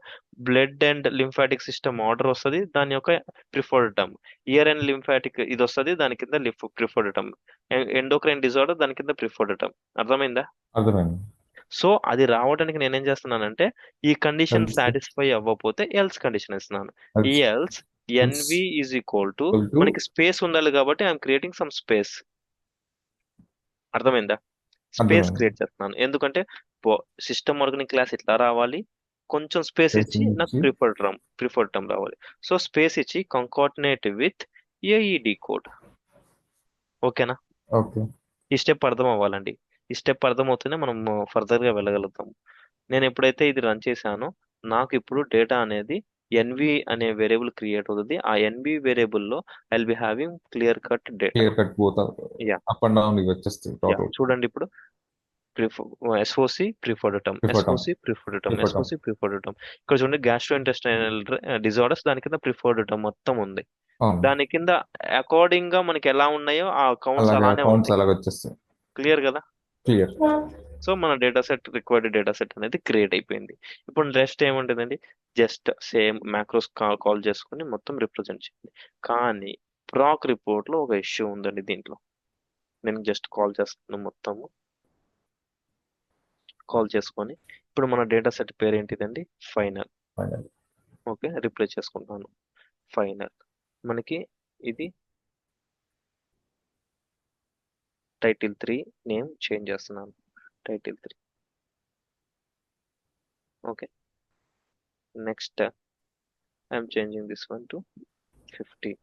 blood and lymphatic system order వస్తుంది, దాని యొక్క preferred term. Year and lymphatic ఇది వస్తుంది, దాని కింద ప్రిఫర్డ్ టర్మ్. ఎండోక్రైన్ డిజార్డర్ దాని కింద ప్రిఫర్డ్ టర్మ్. అర్థమైందా? అర్థమైంది. సో అది రావడానికి నేనేం చేస్తున్నానంటే ఈ కండిషన్ సాటిస్ఫై అవ్వకపోతే ఎల్స్ కండిషన్ ఇస్తున్నాను. ఈ else NV is equal to మనకి స్పేస్ ఉండాలి కాబట్టి ఐఎమ్ క్రియేటింగ్ సమ్ స్పేస్. అర్థమైందా? స్పేస్ క్రియేట్ చేస్తున్నాను ఎందుకంటే సిస్టమ్ ఆర్గనిక్ క్లాస్ ఇట్లా రావాలి, కొంచెం స్పేస్ ఇచ్చి నాకు ప్రిఫర్డ్ టర్మ్ రావాలి. సో స్పేస్ ఇచ్చి కంకార్డినేట్ విత్ ఏఈడి కోడ్. ఓకేనా? ఓకే. ఈ స్టెప్ అర్థం అవ్వాలండి. ఈ స్టెప్ అర్థమవుతూనే మనం ఫర్దర్ గా వెళ్ళగలుగుతాం. నేను ఎప్పుడైతే ఇది రన్ చేశానో నాకు ఇప్పుడు డేటా అనేది ఎన్వి అనే వేరియబుల్ క్రియేట్ అవుతుంది. ఆ ఎన్వి వేరియబుల్ లో I will be having clear cut data. Clear cut పోతా యా అప్ అండ్ డౌన్ వచ్చేస్తాయి. చూడండి ఇప్పుడు SOC preferred term, SOC preferred term, SOC preferred term. ఇక్కడ చూడండి గ్యాస్ట్రో ఇంటెస్టైనల్ డిజార్డర్స్ దాని కింద ప్రిఫర్డ్ టర్మ్ మొత్తం ఉంది. దాని కింద అకార్డింగ్ గా మనకి ఎలా ఉన్నాయో ఆ కౌంట్స్ అలానే వచ్చేస్తాయి. క్లియర్ కదా? క్లియర్. సో మన రిక్వైర్డ్ డేటా సెట్ అనేది క్రియేట్ అయిపోయింది. ఇప్పుడు రెస్ట్ ఏముంటుందండి, జస్ట్ సేమ్ మ్యాక్రోస్ కాల్ చేసుకుని మొత్తం రిప్రజెంట్ చేయండి. కానీ ప్రాక్ రిపోర్ట్ లో ఒక ఇష్యూ ఉందండి. దీంట్లో నేను జస్ట్ కాల్ చేస్తున్నాను, మొత్తము కాల్ చేసుకొని ఇప్పుడు మన డేటా సెట్ పేరు ఏంటిదండి, ఫైనల్. ఓకే, రిప్లేస్ చేసుకుంటాను ఫైనల్. మనకి ఇది టైటిల్ 3 నేమ్ చేంజ్ చేస్తున్నాను, title 3. Okay, next I'm changing this one to 15.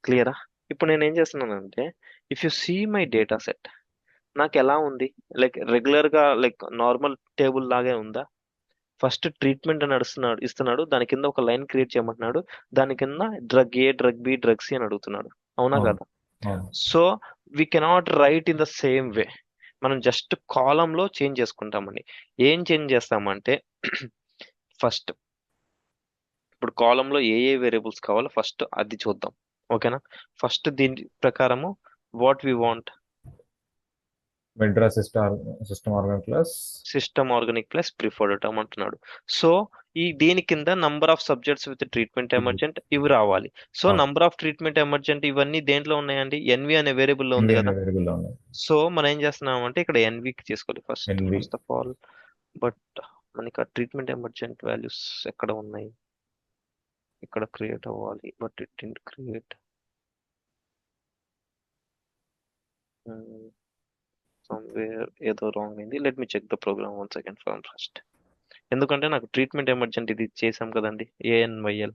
క్లియరా? ఇప్పుడు నేను ఏం చేస్తున్నానంటే if you see my data set నాకు ఎలా ఉంది, లైక్ రెగ్యులర్ గా లైక్ నార్మల్ టేబుల్ లాగే ఉందా? ఫస్ట్ ట్రీట్మెంట్ అని ఇస్తున్నాడు, దాని కింద ఒక లైన్ క్రియేట్ చేయమంటున్నాడు, దాని కింద drug A, drug B, drug C అని అడుగుతున్నాడు. అవునా కదా? So we cannot write in the same way. మనం జస్ట్ కాలం లో చేంజ్ చేసుకుంటామండి. ఏం చేంజ్ చేస్తామంటే ఫస్ట్ ఇప్పుడు కాలంలో ఏ ఏ వేరియబుల్స్ కావాలో ఫస్ట్ అది చూద్దాం. ఓకేనా? ఫస్ట్ దీని ప్రకారము వాట్ వి వాంట్, వెంట్రా system organic plus preferred term అంటున్నాడు. సో దీని కింద number of subjects with treatment emergent ఇవి రావాలి. So number of treatment emergent ఇవన్నీ దేంట్లో ఉన్నాయండి, ఎన్వి అనే వేరియబుల్ లో ఉంది కదా. సో మనం ఏం చేస్తున్నాం అంటే ఇక్కడ ఎన్వికి తీసుకోవాలి ఫస్ట్ ఆఫ్ ఆల్. బట్ మనకి ఆ ట్రీట్మెంట్ ఎమర్జెంట్ వాల్యూస్ ఎక్కడ ఉన్నాయి, ఇక్కడ క్రియేట్ అవ్వాలి, but it didn't create. Somewhere ఏదో రాంగ్ అయింది. Let me check the program one second from first. ఎందుకంటే నాకు ట్రీట్మెంట్ ఎమర్జెంట్ ఇది చేసాం కదండి, ఏఎన్వైఎల్.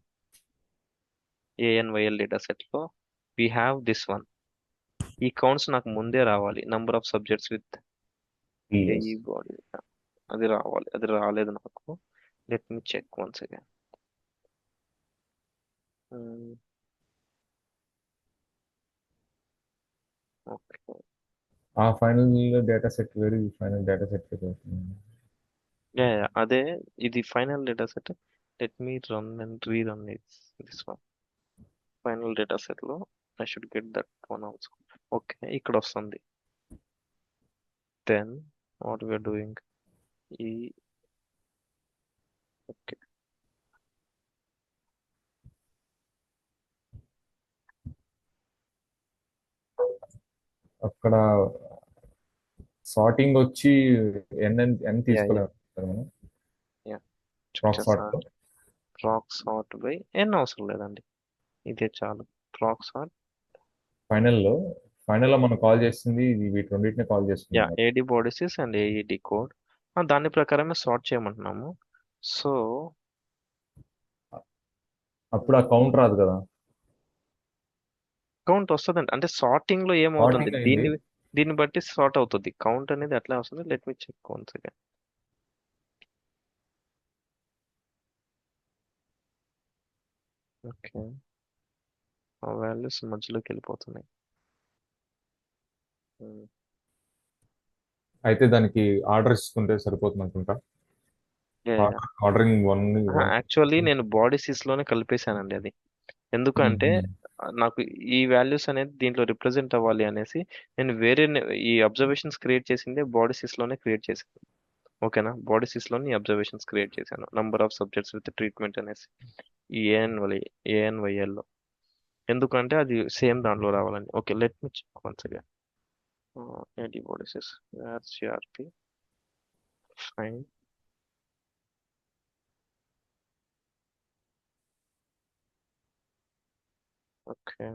ANYL డేటా సెట్లో వీ హ్యావ్ దిస్ వన్. ఈ కౌంట్స్ నాకు ముందే రావాలి, number of subjects with yes. AE body. అది రావాలి, అది రాలేదు నాకు. Let me check once again. Okay. ఆ ఫైనల్ డేటా సెట్ వేరు, ఈ ఫైనల్ డేటా సెట్ వేరు. అదే ఇది final data set. Let me run and rerun this one. Final data set లో I should get that one also. Okay, ఇక్కడ వస్తుంది. దెన్ వాట్ వీఆర్ డూయింగ్ ఈ ఓకే. అక్కడ సార్టింగ్ వచ్చి ఎన్ యా యా తీసుకోలేము మనం యా చెక్ ప్రాక్ చేస్తా. సార్ట్ లో. ప్రాక్ సార్ట్ బై ఎన్ అవసరం లేదండి, ఇదే చాలు. ప్రాక్ సార్ట్. ఫైనల్లో ఫైనల్లో మనం కాల్ చేస్తుంది వీటి రెండింటిని కాల్ యా, చేస్తున్నాం కదా. AD body sys and AED code. దాని ప్రకారమే సార్ట్ చేయమంటున్నాము. సో అప్పుడు ఆ కౌంట్ రాదు కదా. కౌంట్ వస్తుందండి, అంటే సార్టింగ్ లో ఏమవుతుంది, సార్టింగ్ అయింది. దీన్ని బట్టి సార్ట్ అవుతుంది. కౌంట్ అనేది అట్లా వస్తుంది. Let me check once again. Okay, ఆ వాల్యూస్ మధ్యలోకి వెళ్ళిపోతున్నాయి. అయితే దానికి ఆర్డర్ ఇచ్చుకుంటే సరిపోతుంది అనుకుంటా. Ordering one one. యాక్చువల్లీ నేను బాడీసీస్ లోనే కలిపేశానండి అది. ఎందుకంటే నాకు ఈ వాల్యూస్ అనేది దీంట్లో రిప్రజెంట్ అవ్వాలి అనేసి నేను ఈ అబ్జర్వేషన్స్ క్రియేట్ చేసిందే బాడీసీస్ లోనే క్రియేట్ చేశాను. ఓకేనా, బాడీసీస్ లోని అబ్జర్వేషన్స్ క్రియేట్ చేశాను, number of subjects with treatment అనేసి ఈ ఏఎన్వైఎల్ లో. ఎందుకంటే అది సేమ్ దాంట్లో రావాలని. Okay, let me check once again. AD body sys CRP fine. Okay,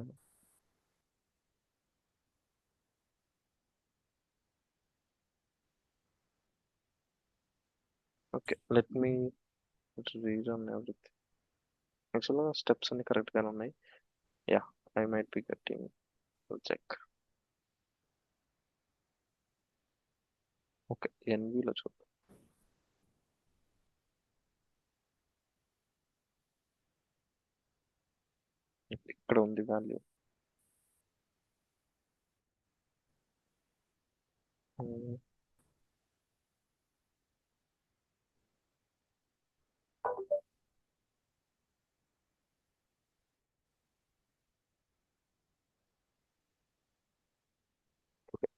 okay, let me rerun everything. యాక్చువల్గా స్టెప్స్ అన్ని కరెక్ట్ గానే ఉన్నాయి. Yeah, I might be getting check. Okay, ఎన్విలో చూద్దాం. ఇక్కడ ఉంది వాల్యూ.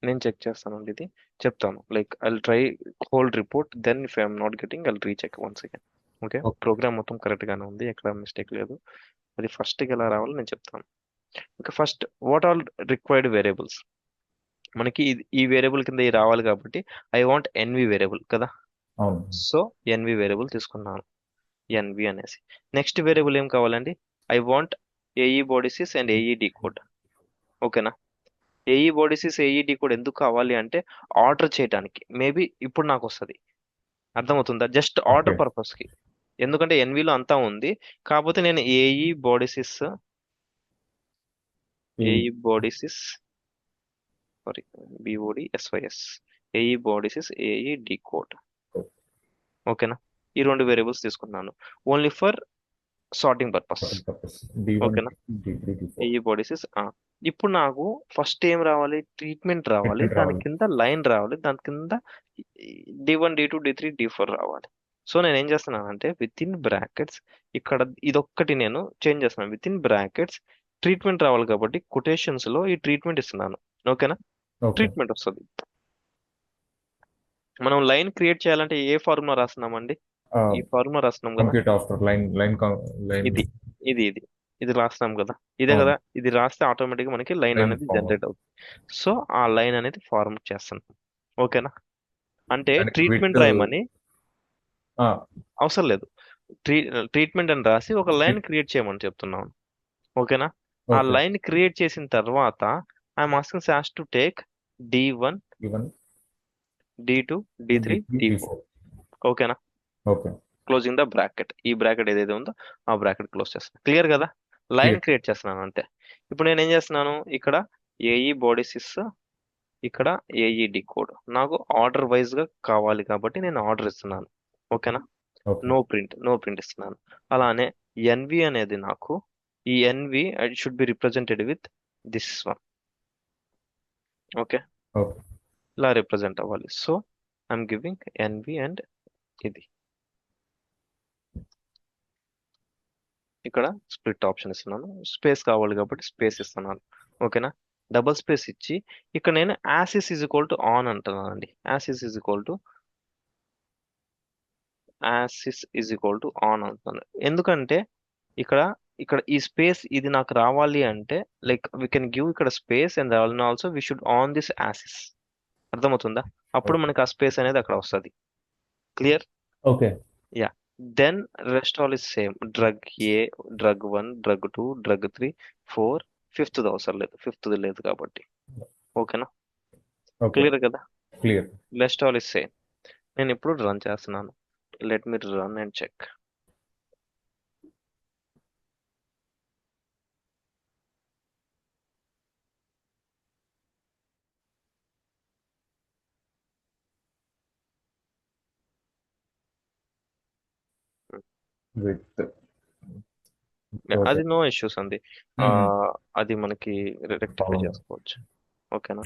నేను చెక్ చేస్తానండి, ఇది చెప్తాను. Like I try whole report, then if I'm not getting I recheck once again. Okay, okay. Program మొత్తం కరెక్ట్ గానే ఉంది, ఎక్కడ మిస్టేక్ లేదు. అది ఫస్ట్ కి ఎలా రావాలో నేను చెప్తాను. Okay, first what all required variables. మనకి ఈ వేరియబుల్ కింద ఇది రావాలి కాబట్టి ఐ వాంట్ ఎన్వి వేరియబుల్ కదా. అవును. సో ఎన్వి వేరియబుల్ తీసుకున్నాను, ఎన్వి అనేసి. నెక్స్ట్ వేరియబుల్ ఏం కావాలండి, I want AE body sys and AE decode. ఓకేనా, ఏఈ బాడీసీస్ ఏఈ డీకోడ్ ఎందుకు కావాలి అంటే ఆర్డర్ చేయడానికి. మేబీ ఇప్పుడు నాకు వస్తుంది, అర్థమవుతుందా, జస్ట్ ఓకే. ఆర్డర్ పర్పస్ కి. ఎందుకంటే ఎన్విలో అంతా ఉంది, కాకపోతే నేను ఈ AE body sys sorry BODSYS AE బాడీసీస్ AE decode. ఓకేనా, ఈ రెండు వేరియబుల్స్ తీసుకున్నాను only for sorting purpose. Purpose D1 ఓకేనా, D3 D4 ఏఈ బాడీసీస్. ఇప్పుడు నాకు ఫస్ట్ ఏం రావాలి, ట్రీట్మెంట్ రావాలి, ట్రీట్మెంట్ దాని రావాలి. కింద లైన్ రావాలి, దాని కింద D1 D2 D3 D4 రావాలి. సో నేను ఏం చేస్తున్నానంటే విత్ ఇన్ బ్రాకెట్స్ ఇక్కడ ఇదొక్కటి నేను చేంజ్ చేస్తున్నాను. విత్ ఇన్ బ్రాకెట్స్ ట్రీట్మెంట్ రావాలి కాబట్టి కొటేషన్స్ లో ఈ ట్రీట్మెంట్ ఇస్తున్నాను. ఓకేనా, ఓకే. ట్రీట్మెంట్ వస్తుంది. మనం లైన్ క్రియేట్ చేయాలంటే ఏ ఫార్ములా రాస్తున్నామండి, ఈ ఫార్ములా రాస్తున్నాం కదా. Compute after line. ఇది ఇది ఇది ఇది రాస్తున్నాం కదా, ఇదే అవును. కదా. ఇది రాస్తే ఆటోమేటిక్ గా మనకి లైన్ లైన్ అనేది ఫామ్ జనరేట్ అవుతుంది. సో ఆ లైన్ అనేది ఫార్మేట్ చేస్తున్నాం. ఓకేనా, అంటే దానికి విత్. ట్రీట్మెంట్ రాయమని అవసరం లేదు. ట్రీ ట్రీట్మెంట్ అని రాసి ఒక లైన్ క్రియేట్ చేయమని చెప్తున్నాను. ఓకేనా, ఆ ఓకే. లైన్ క్రియేట్ చేసిన తర్వాత I'm asking SAS to take D1 even D2 D3 D3 D4. D4. ఓకేనా, ఓకే. Closing the bracket. ఈ బ్రాకెట్ ఏదైతే ఉందో ఆ బ్రాకెట్ క్లోజ్ చేస్తాను. క్లియర్ కదా, లైన్ క్లియర్. క్రియేట్ చేస్తున్నాను అంతే. ఇప్పుడు నేను ఏం చేస్తున్నాను, ఇక్కడ ఏఈ బాడీ సిస్, ఇక్కడ ఏఈడి కోడ్ నాకు ఆర్డర్ వైజ్ గా కావాలి కాబట్టి నేను ఆర్డర్ ఇస్తున్నాను. ఓకేనా? ఓకే. నో ప్రింట్ ఇస్తున్నాను. అలానే ఎన్వి అనేది నాకు, ఈ NV should be represented with this one. Okay, okay. ఇలా రిప్రజెంట్ అవ్వాలి. So I'm giving NV and ఇది. ఇక్కడ స్ప్లిట్ ఆప్షన్ ఇస్తున్నాను, స్పేస్ కావాలి కాబట్టి స్పేస్ ఇస్తున్నాను. ఓకేనా? డబుల్ స్పేస్ ఇచ్చి ఇక్కడ నేను axis is equal to on అంటున్నానండి. Axis is equal to on అంటున్నాను. ఎందుకంటే ఇక్కడ ఇక్కడ ఈ స్పేస్ ఇది నాకు రావాలి అంటే, లైక్ వీ కెన్ గివ్ ఇక్కడ space and also we should on this axis. అర్థమవుతుందా? అప్పుడు ఓకే. మనకి ఆ స్పేస్ అనేది అక్కడ వస్తుంది. Clear? Okay. Yeah. Then rest all is same. Drug A, drug 1, drug 2, drug 3, 4, fifth అవసరం లేదు, ఫిఫ్త్ లేదు కాబట్టి. ఓకేనా? ఓకే. క్లియర్ కదా? Clear. Rest all is same. నేను ఇప్పుడు రన్ చేస్తున్నాను. Let me run and check. With. Okay. అది నో ఇష్యూస్ అండి. ఆ, అది మనకి రెక్టిఫై ప్రాబ్లం. చేసుకోవచ్చు. ఓకేనా?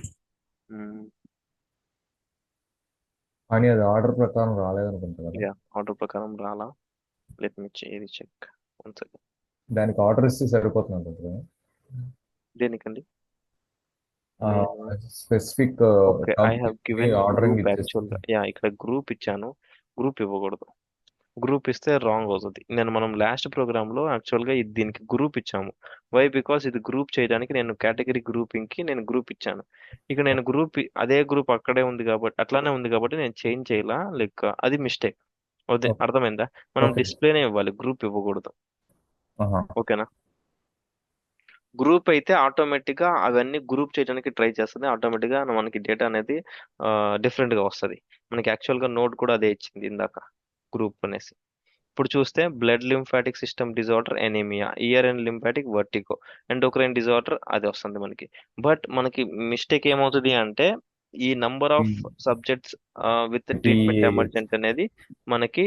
కానీ అది ఆర్డర్ ప్రకారం రాలేదనుకుంటా కదా. యా, ఆర్డర్ ప్రకారం రాలా. లెట్ మీ ఇది చెక్ వన్ సెకండ్. దానికి ఆర్డర్ ఇస్తే సరిపోతుంది అనుకుంటా. దేనికండి? నేను specific okay, I have given ordering group యాక్చువల్గా. ఇచ్చేస్తుంది. యా, ఇక్కడ గ్రూప్ ఇచ్చాను. గ్రూప్ ఇవ్వకూడదు. గ్రూప్ ఇస్తే రాంగ్ అవుతుంది. మనం లాస్ట్ ప్రోగ్రామ్ లో యాక్చువల్ గా దీనికి గ్రూప్ ఇచ్చాము. వై? బికాస్ ఇది గ్రూప్ చేయడానికి నేను కేటగిరీ గ్రూపింగ్ కి నేను గ్రూప్ ఇచ్చాను. ఇక నేను గ్రూప్ అదే గ్రూప్ అక్కడే ఉంది కాబట్టి, అట్లానే ఉంది కాబట్టి నేను చేంజ్ చేయాల. లైక్ అది మిస్టేక్. అదే ఓకే. అర్థమైందా? మనం ఓకే. డిస్ప్లేనే ఇవ్వాలి, గ్రూప్ ఇవ్వకూడదు. ఆహా. ఓకేనా? గ్రూప్ అయితే ఆటోమేటిక్ గా అవన్నీ గ్రూప్ చేయడానికి ట్రై చేస్తుంది. ఆటోమేటిక్ గా మనకి డేటా అనేది డిఫరెంట్ గా వస్తుంది. మనకి యాక్చువల్ గా నోట్ కూడా అదే ఇచ్చింది ఇందాక, గ్రూప్ అనేసి. ఇప్పుడు చూస్తే blood lymphatic system disorder anaemia, ear and lymphatic vertigo, endocrine disorder అది వస్తుంది మనకి. బట్ మనకి మిస్టేక్ ఏమవుతుంది అంటే, ఈ number of subjects with treatment TAH. Emergent అనేది మనకి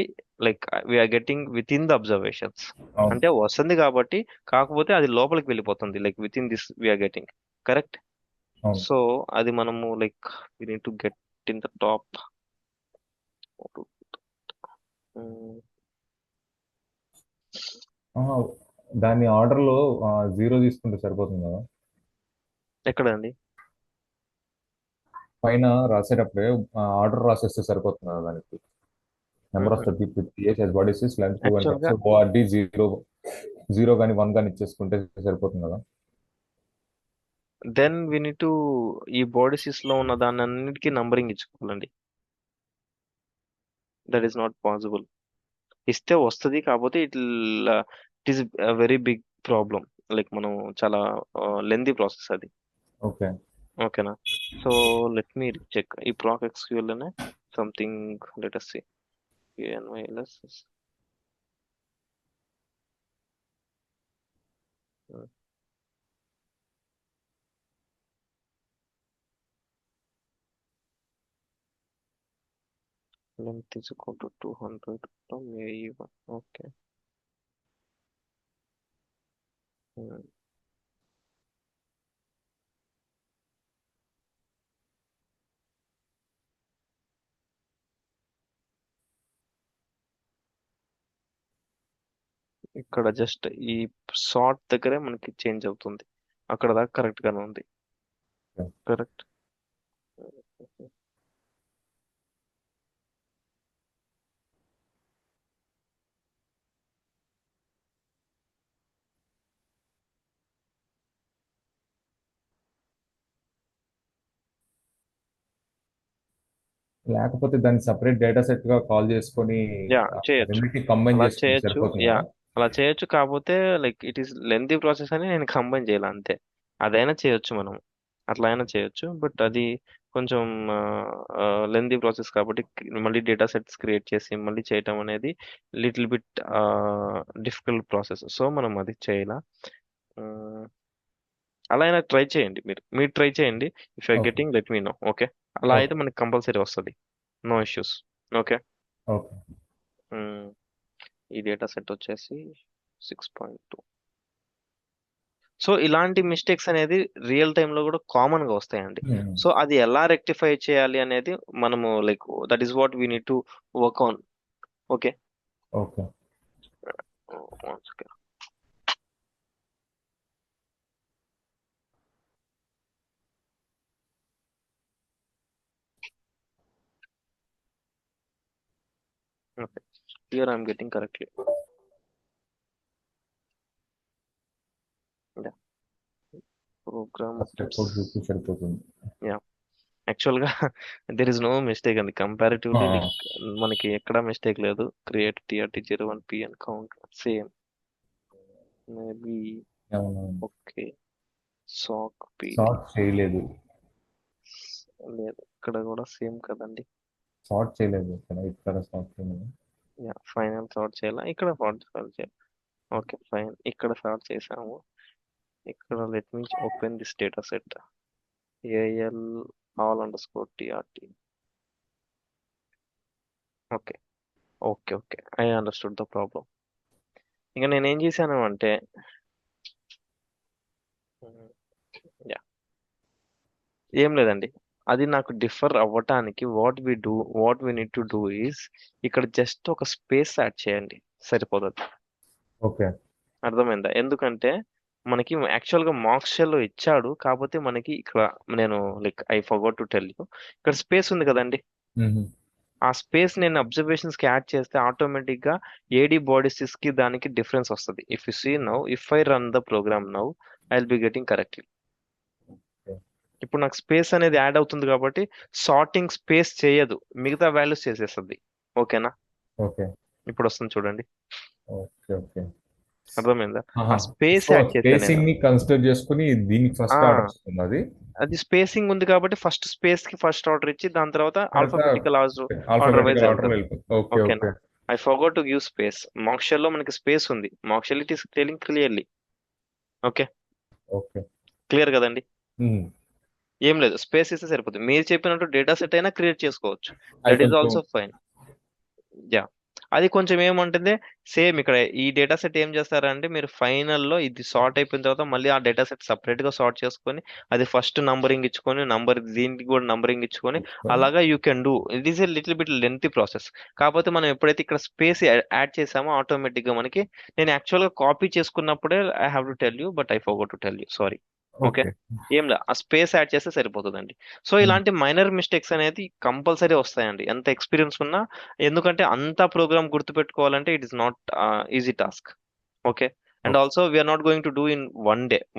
like we're getting within the observations. అంటే వస్తుంది కాబట్టి, కాకపోతే అది లోపలికి వెళ్ళిపోతుంది, like within this we're getting. Correct? అవును. సో అది మనము like we need to get in the top. ఆహా, దాని ఆర్డర్లో 0 తీసుకుంటే సరిపోతుంది కదా. ఎక్కడండి? పైన రాసేటప్పుడే ఆర్డర్ రాసేస్తే సరిపోతుంది కదా దానికి. Number of subject with TH as body is length 2 and actual గా ORD 0 కానీ 1 కానీ ఇచ్చేసుకుంటే సరిపోతుంది కదా. దెన్ వి నీడ్ టు ఈ బాడీసీస్ లో ఉన్న దాని అన్నిటికీ నంబరింగ్ ఇచ్చుకోవాలండి. That is not possible. ఇస్తే వస్తుంది, కాకపోతే it is very big problem. Like మనం చాలా లెందీ ప్రాసెస్ అది. ఓకే. ఓకేనా? సో లెట్ మీ చెక్ ఈ ప్రాక్ ఎక్స్క్యూఎల్ అనే something. Let us see. ANYLS. Length is equal to 200 from AE1. Okay. Hmm. ఇక్కడ జస్ట్ ఈ షార్ట్ దగ్గరే మనకి చేంజ్ అవుతుంది. అక్కడ దాకా కరెక్ట్ గానే ఉంది. కరెక్ట్. లేకపోతే దాన్ని సపరేట్ డేటా సెట్ గా కాల్ చేసుకొని యా, చేయొచ్చు. రెండింటిని కంబైన్ అలా చేసుకుంటే చేయొచ్చు. సరిపోతుంది యా, కదా. అలా చేయొచ్చు. కాకపోతే like it is lengthy process అని నేను కంబైన్ చేయాలి అంతే. అదైనా చేయొచ్చు మనం, అట్లా అయినా చేయొచ్చు. బట్ అది కొంచెం లెంతీ ప్రాసెస్ కాబట్టి మళ్ళీ డేటా సెట్స్ క్రియేట్ చేసి మళ్ళీ చేయటం అనేది little bit difficult process. So మనం అది చేయాల. అలా అయినా ట్రై చేయండి, మీరు ట్రై చేయండి. If you okay getting let me know. Okay, అలా అయితే ఓకే మనకి కంపల్సరీ వస్తుంది, నో ఇష్యూస్. ఓకే. ఓకే ఈ డేటా సెట్ వచ్చేసి 6.2. సో ఇలాంటి మిస్టేక్స్ అనేది రియల్ టైంలో కూడా కామన్ గా వస్తాయండి. సో అది ఎలా రెక్టిఫై చేయాలి అనేది మనము like that is what we need to work on. Okay. Okay okay, here I'm getting correctly. Program first report చూస్తే సరిపోతుంది. యాక్చువల్ గా దెర్ ఇస్ నో మిస్టేక్ అండి, కంపారిటివ్లీ లైక్ మనకి ఎక్కడ మిస్టేక్ లేదు. Create TRT01P and count same, maybe. అవునవును. ఓకే, సాక్ PD సార్ట్ చేయలేదు, లేదు, ఇక్కడ కూడా సేమ్ కదండి. సార్ట్ చేయలేదు ఇక్కడ సార్ట్ చేయలేదు. ఫైనల్ సార్ట్ చేయాలా, ఇక్కడ సార్ట్ చేయాలి. ఓకే ఫైన్, ఇక్కడ సార్ట్ చేసాము. ఇక్కడ let me open this data set AL all_TRT. Okay okay okay, I understood the problem. ఇంకా నేను ఏం చేశాను అంటే యా ఏం లేదండి, అది నాకు డిఫర్ అవ్వటానికి what we need to do is ఇక్కడ జస్ట్ ఒక స్పేస్ యాడ్ చేయండి, సరిపోతుంది. ఓకే అర్థమైందా? ఎందుకంటే మనకి యాక్చువల్ గా మార్క్స్ షెల్ ఇచ్చాడు, కాకపోతే మనకి ఇక్కడ నేను like I forgot to tell you, ఇక్కడ స్పేస్ ఉంది కదండి. ఆ స్పేస్ నేను అబ్జర్వేషన్స్ కి యాడ్ చేస్తే ఆటోమేటిక్ గా AD బాడీ సిస్ కి దానికి డిఫరెన్స్ వస్తుంది. If you see now, if I run the program now, I will be getting correctly. ఇప్పుడు నాకు స్పేస్ అనేది యాడ్ అవుతుంది కాబట్టి సార్టింగ్ స్పేస్ చేయదు, మిగతా వాల్యూస్ చేసేస్తుంది. ఓకేనా? ఓకే ఇప్పుడు వస్తుంది చూడండి, ఓకే ఓకే అర్థమైందా? ఆ స్పేస్ సో యాడ్ చేశాను నేను. స్పేసింగ్ ని కన్సిడర్ చేసుకుని దీనికి ఆ, ఫస్ట్ ఆర్డర్ వస్తుంది అది. అది స్పేసింగ్ ఉంది కాబట్టి ఫస్ట్ స్పేస్ కి ఫస్ట్ ఆర్డర్ ఇచ్చి దాని తర్వాత alphabetical order wise alphabetical order వెళ్తుంది. వెళ్ళిపోతుంది. ఓకే ఓకేనా? Okay I forgot to give space. Mark shell లో మనకి స్పేస్ ఉంది, mark shell it is telling clearly. Okay, okay clear కదండి? ఏం లేదు, స్పేస్ ఇస్తే సరిపోతుంది. మీరు చెప్పినట్టు డేటా సెట్ అయినా క్రియేట్ చేసుకోవచ్చు, అది దట్ ఈస్ కొంచెం ఆల్సో ఫైన్. యా, అది కొంచెం ఏమంటుంది, సేమ్ ఇక్కడ ఈ డేటా సెట్ ఏం చేస్తారంటే మీరు ఫైనల్లో ఇది సార్ట్ అయిపోయిన తర్వాత మళ్ళీ ఆ డేటా సెట్ సపరేట్ గా సార్ట్ చేసుకొని అది ఫస్ట్ నంబరింగ్ ఇచ్చుకొని దీనికి కూడా నంబరింగ్ ఇచ్చుకొని అలాగా you can do. It is a little bit lengthy process. కాకపోతే మనం ఎప్పుడైతే ఇక్కడ స్పేస్ యాడ్ చేసామో ఆటోమేటిక్ గా మనకి, నేను యాక్చువల్ గా కాపీ చేసుకున్నప్పుడే I have to tell you, but I forgot to tell you, sorry. Okay, okay ఏం లేదు, ఆ స్పేస్ యాడ్ చేస్తే సరిపోతుందండి. సో ఇలాంటి మైనర్ మిస్టేక్స్ అనేది కంపల్సరీ వస్తాయండి, ఎంత ఎక్స్పీరియన్స్ ఉన్నా. ఎందుకంటే అంత ప్రోగ్రామ్ గుర్తుపెట్టుకోవాలంటే it is not easy task. Okay, and also we're not going to do in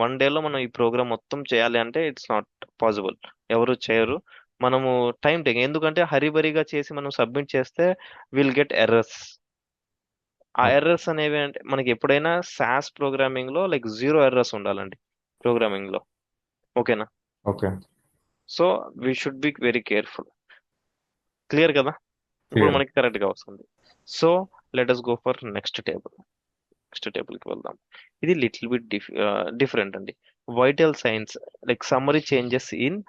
one డేలో మనం ఈ ప్రోగ్రామ్ మొత్తం చేయాలి అంటే ఇట్స్ నాట్ పాసిబుల్, ఎవరు చేయరు. మనము టైం టేకింగ్, ఎందుకంటే హరిబరిగా చేసి మనం సబ్మిట్ చేస్తే విల్ గెట్ ఎర్రర్స్. ఆ ఎర్రర్స్ అనేవి అంటే మనకి ఎప్పుడైనా సాస్ ప్రోగ్రామింగ్ లో లైక్ 0 ఎర్రర్స్ ఉండాలండి ప్రోగ్రామింగ్ లో. ఓకేనా? Okay so we should be very careful. Clear కదా? ఇప్పుడు మనకి కరెక్ట్ గా వస్తుంది. So let us go for next table. Next table కి వెళ్దాం. ఇది లిటిల్ బిట్ డిఫరెంట్ అండి. Vital science, like summary changes in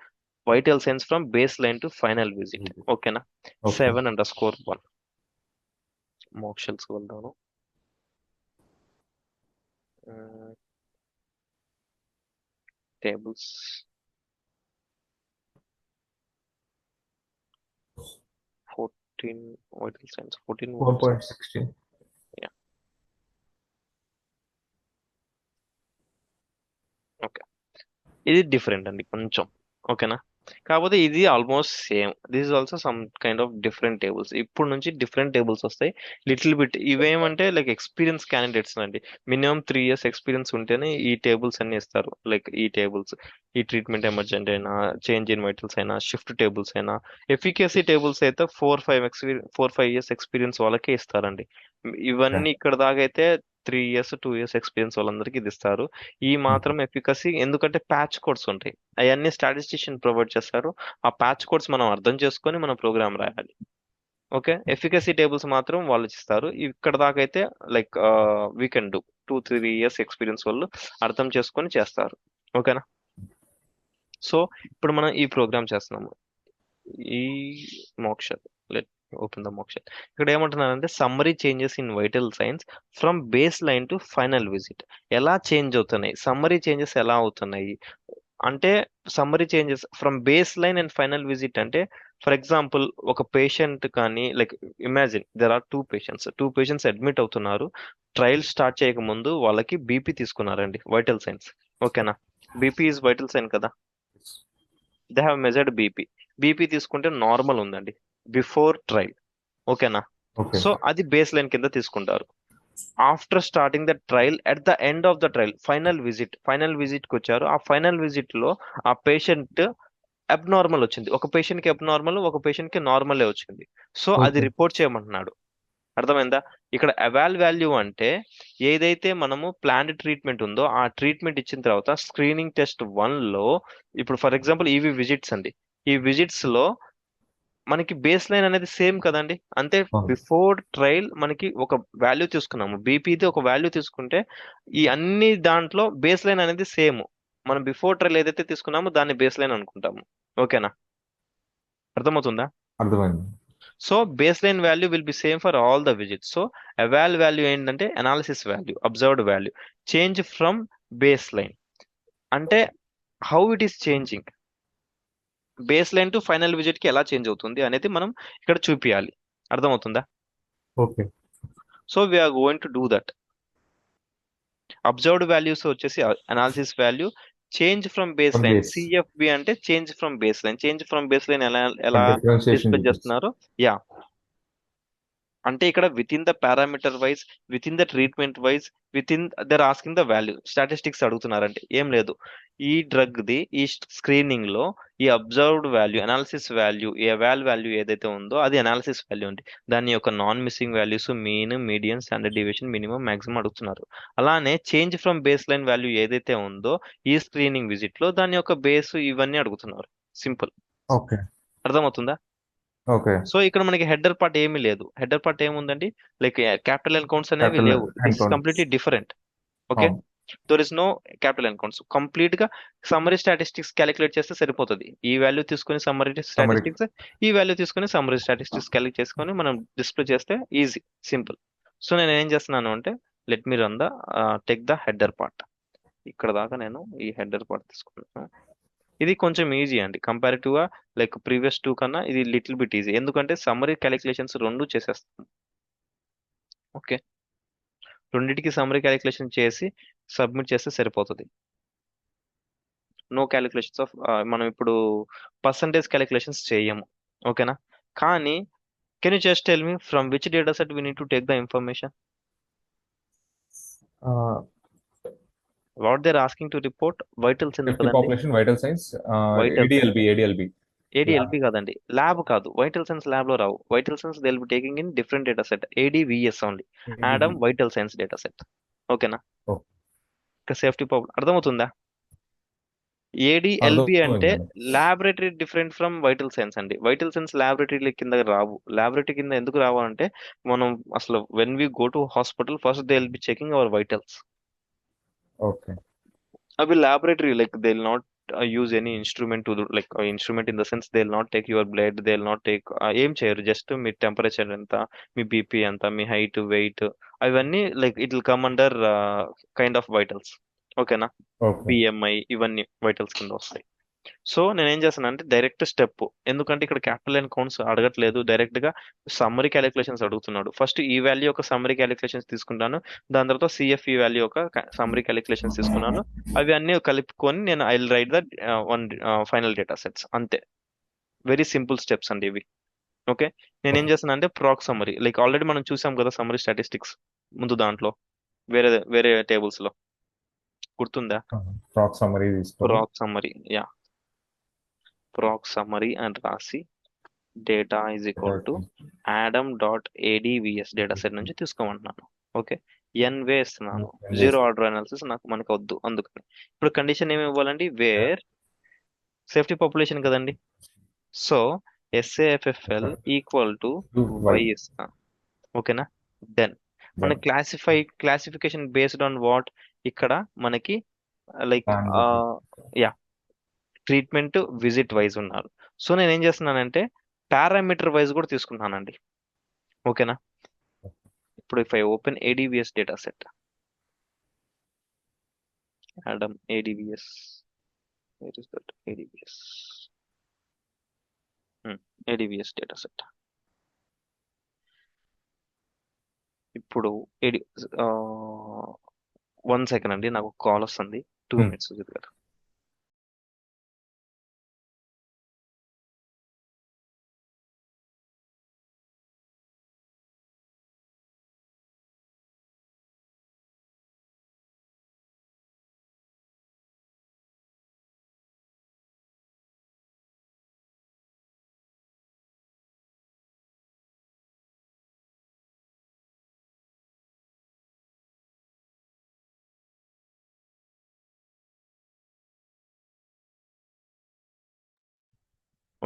vital signs from base line to final visit. ఓకేనా? 7_1 మోక్షల్స్ వెళ్దాము. టేబుల్స్ 14 వైటల్ సైన్స్ 14 ఓకే, ఇది డిఫరెంట్ అండి కొంచెం. ఓకేనా? కాకపోతే ఇది almost same, this is also some kind of different tables. ఇప్పుడు నుంచి డిఫరెంట్ టేబుల్స్ వస్తాయి లిటిల్ బిట్. ఇవేమంటే లైక్ ఎక్స్పీరియన్స్ క్యాండిడేట్స్ అండి, మినిమం 3 years ఎక్స్పీరియన్స్ ఉంటేనే ఈ టేబుల్స్ అన్ని ఇస్తారు. లైక్ ఈ టేబుల్స్, ఈ ట్రీట్మెంట్ ఎమర్జెంట్ అయినా, చేంజ్ ఇన్ వైటల్స్ అయినా, షిఫ్ట్ టేబుల్స్ అయినా, ఎఫికసీ టేబుల్స్ అయితే 4-5 years ఎక్స్పీరియన్స్ వాళ్ళకే ఇస్తారండి. ఇవన్నీ ఇక్కడ దాకా అయితే 3 years 2 years ఎక్స్పీరియన్స్ వాళ్ళందరికీ ఇది ఇస్తారు. ఈ మాత్రం ఎఫికసీ, ఎందుకంటే ప్యాచ్ కోడ్స్ ఉంటాయి, అవన్నీ స్టాటిస్టిషియన్ ప్రొవైడ్ చేస్తారు. ఆ ప్యాచ్ కోడ్స్ మనం అర్థం చేసుకొని మన ప్రోగ్రామ్ రాయాలి. ఓకే, ఎఫికసీ టేబుల్స్ మాత్రం వాళ్ళు ఇస్తారు. ఇక్కడ దాకా అయితే like we can do 2-3 years experience వాళ్ళు అర్థం చేసుకొని చేస్తారు. ఓకేనా? సో ఇప్పుడు మనం ఈ ప్రోగ్రామ్ చేస్తున్నాము, ఈ మోక్ష. Let open the Moksha. ఇక్కడ ఏమంటున్నారంటే summary changes in vital signs from base line to final visit. ఎలా చేంజ్ అవుతున్నాయి, సమ్మరీ చేంజెస్ ఎలా అవుతున్నాయి అంటే, summary changes from base line and final visit అంటే, ఫర్ ఎగ్జాంపుల్ ఒక పేషెంట్ కానీ, like imagine there are two patients admit అవుతున్నారు. ట్రయల్ స్టార్ట్ చేయక ముందు వాళ్ళకి బీపీ తీసుకున్నారండి, వైటల్ సైన్స్. ఓకేనా? బీపీ ఈజ్ వైటల్ సైన్ కదా. They have measured BP. BP తీసుకుంటే నార్మల్ ఉందండి బిఫోర్ ట్రయల్. ఓకేనా? ఓకే. సో అది బేస్ లైన్ కింద తీసుకుంటారు. After starting the trial, at the end of the trial, final visit కి వచ్చారు. ఆ ఫైనల్ విజిట్ లో ఆ పేషెంట్ అబ్నార్మల్ వచ్చింది. ఒక పేషెంట్ కి అబ్నార్మల్, ఒక పేషెంట్ కి నార్మలే వచ్చింది. సో అది ఓకే. రిపోర్ట్ చేయమంటున్నాడు. అర్థమైందా? ఇక్కడ ఎవాల్ వాల్యూ అంటే ఏదైతే మనము ప్లాన్డ్ ట్రీట్మెంట్ ఉందో ఆ ట్రీట్మెంట్ ఇచ్చిన తర్వాత స్క్రీనింగ్ టెస్ట్ 1 లో, ఇప్పుడు ఫర్ ఎగ్జాంపుల్ ఇవి విజిట్స్ అండి, ఈ విజిట్స్ లో మనకి బేస్ లైన్ అనేది సేమ్ కదండి. అంటే అవును. బిఫోర్ ట్రయల్ మనకి ఒక వాల్యూ తీసుకున్నాము, బీపీది ఒక వాల్యూ తీసుకుంటే ఈ అన్ని దాంట్లో బేస్ లైన్ అనేది సేమ్. మనం బిఫోర్ ట్రయల్ ఏదైతే తీసుకున్నామో దాన్ని బేస్ లైన్ అనుకుంటాము. ఓకేనా? అర్థమవుతుందా? అర్థమైంది. So baseline value will be same for all the visits. So eval value ఏంటంటే analysis value, observed value, change from base line అంటే how it is changing, base line to final visit కి ఎలా చేంజ్ అవుతుంది అనేది మనం ఇక్కడ చూపియాలి. అర్థమవుతుందా? Okay. So we're going to do that. Observed values వచ్చేసి analysis value, change from base one line, base CFB అంటే change from base line. Change from base line ఎలా ఎలా డిఫరెన్షియేషన్ డిస్ప్లే డీటెయిల్స్. చేస్తున్నారు? యా, అంటే ఇక్కడ within the parameter wise, within the treatment wise, within they're asking the value, statistics అడుగుతున్నారంటే ఏం లేదు, ఈ డ్రగ్ ది ఈ స్క్రీనింగ్ లో ఈ అబ్జర్వ్డ్ వాల్యూ, అనాలిసిస్ వాల్యూ, ఈ ఎవాల్ వాల్యూ ఏదైతే ఉందో అది అనాలిసిస్ వాల్యూ అండి. దాని యొక్క non missing values mean, median, standard deviation, minimum, maximum అడుగుతున్నారు. అలానే change from base line value ఏదైతే ఉందో ఈ స్క్రీనింగ్ విజిట్ లో దాని యొక్క బేస్ ఇవన్నీ అడుగుతున్నారు. సింపుల్. ఓకే. అర్థమవుతుందా? ఓకే. సో ఇక్కడ మనకి హెడర్ పార్ట్ ఏమీ లేదు. హెడర్ పార్ట్ ఏముందండి, లైక్ క్యాపిటల్ అకౌంట్స్ అనేవి క్యాపిటల్ లేవు. This is accounts. Completely different. Okay, అవును. There is no capital accounts. Complete గా సమ్మరీ స్టాటిస్టిక్స్ క్యాలిక్యులేట్ చేస్తే సరిపోతుంది. ఈ వాల్యూ తీసుకొని సమ్మరీ సమ్మరీ. స్టాటిస్టిక్స్, ఈ వాల్యూ తీసుకొని సమ్మరీ స్టాటిస్టిక్స్ క్యాలిక్యులేట్ చేసుకొని మనం డిస్ప్లే చేస్తే ఈజీ, సింపుల్. సో నేను ఏం చేస్తున్నాను అంటే, let me run the take the header part. ఇక్కడ దాకా నేను ఈ హెడర్ పార్ట్ తీసుకున్నాను. ఇది కొంచెం ఈజీ అండి కంపారిటివ్ గా, లైక్ ప్రీవియస్ 2 కన్నా ఇది లిటిల్ బిట్ ఈజీ. ఎందుకంటే సమ్మరీ క్యాలిక్యులేషన్స్ రెండు చేసేస్తాం. ఓకే, రెండింటికి సమ్మరీ క్యాలిక్యులేషన్ చేసి సబ్మిట్ చేస్తే సరిపోతుంది. నో క్యాలిక్యులేషన్స్ ఆఫ్, మనం ఇప్పుడు పర్సంటేజ్ క్యాలిక్యులేషన్స్ చేయము. ఓకేనా? కానీ can you just tell me from which data set we need to take the information? What they're asking to report vital signs safety కదండి. Population, vital signs, vital signs, ADLB. ADLB కాదండి, ల్యాబ్ కాదు. వైటల్ సైన్స్ ల్యాబ్ లో రావు. Vital signs they will be taking in different data set, ADVS only, ADB. ADaM vital signs data set. ఓకేనా? ఇక్కడ సేఫ్టీ ప్రాబ్లం అర్థమవుతుందా? ఏడిఎల్బి అంటే అర్థమైందండి. Laboratory different from vital signs అండి. వైటల్ సైన్స్ ల్యాబొరేటరీ కింద రావు. ల్యాబొరేటరీ కింద ఎందుకు రావాలంటే, మనం అసలు when we go to hospital first they will be checking our vitals. Okay. అవి laboratory, like they will not use any instrument to, like instrument in the sense they will not take your blood, they will not take, ఏం చేయరు. జస్ట్ మీ టెంపరేచర్ ఎంత, మీ బీపీ ఎంత, మీ హైట్, వెయిట్, అవన్నీ like it will come under kind of vitals. ఓకేనా? ఓకే. బిఎంఐ ఇవన్నీ వైటల్స్ కింద వస్తాయి. సో నేను ఏం చేస్తాను అంటే డైరెక్ట్ స్టెప్, ఎందుకంటే ఇక్కడ క్యాపిటల్ అండ్ కౌంట్స్ అడగట్లేదు, డైరెక్ట్ గా సమ్మరీ క్యాలిక్యులేషన్స్ అడుగుతున్నాడు. ఫస్ట్ ఈ వాల్యూ ఒక సమ్మరీ క్యాలిక్యులేషన్స్ తీసుకుంటాను, దాని తర్వాత సిఎఫ్ఈ వాల్యూ ఒక సమ్మరీ క్యాలిక్యులేషన్స్ తీసుకున్నాను. అవి అన్ని కలుపుకొని నేను I will write the one final data sets. అంతే, వెరీ సింపుల్ స్టెప్స్ అండి ఇవి. ఓకే, నేను ఏం చేస్తాను అంటే ప్రాక్ సమ్మరీ, లైక్ ఆల్రెడీ మనం చూసాం కదా సమ్మరీ స్టాటిస్టిక్స్ ముందు దాంట్లో, వేరే వేరే టేబుల్స్ లో, గుర్తుందా? ప్రాక్ సమ్మరీ తీసుకొని ప్రాక్ సమ్మరీ, యా, ప్రాక్ సమ్మరీ అని రాసి data is equal to ADaM dot ADVS data set నుంచి తీసుకోమంటున్నాను. ఓకే, ఎన్ వే ఇస్తున్నాను, జీరో ఆర్డర్ అనాలిసిస్ నాకు మనకు వద్దు. అందుకని ఇప్పుడు కండిషన్ ఏమి ఇవ్వాలండి, వేర్ సేఫ్టీ పాపులేషన్ కదండి. So SAFFL equal to Y. Y ఇస్తాను. ఓకేనా? దెన్ మన Right. Classification based on what ఇక్కడ మనకి like Plan the yeah treatment visit wise ఉన్నారు. సో నేను ఏం చేస్తున్నానంటే పారామీటర్ వైజ్ కూడా తీసుకుంటున్నానండి. ఓకేనా? ఇప్పుడు if I open ADVS data set, Adam ADVS, where is that ADVS? ADVS data set. ఇప్పుడు ఏడి 1 సెకండ్ అండి, నాకు కాల్ వస్తుంది. 2 minutes సుజిత్ గారు.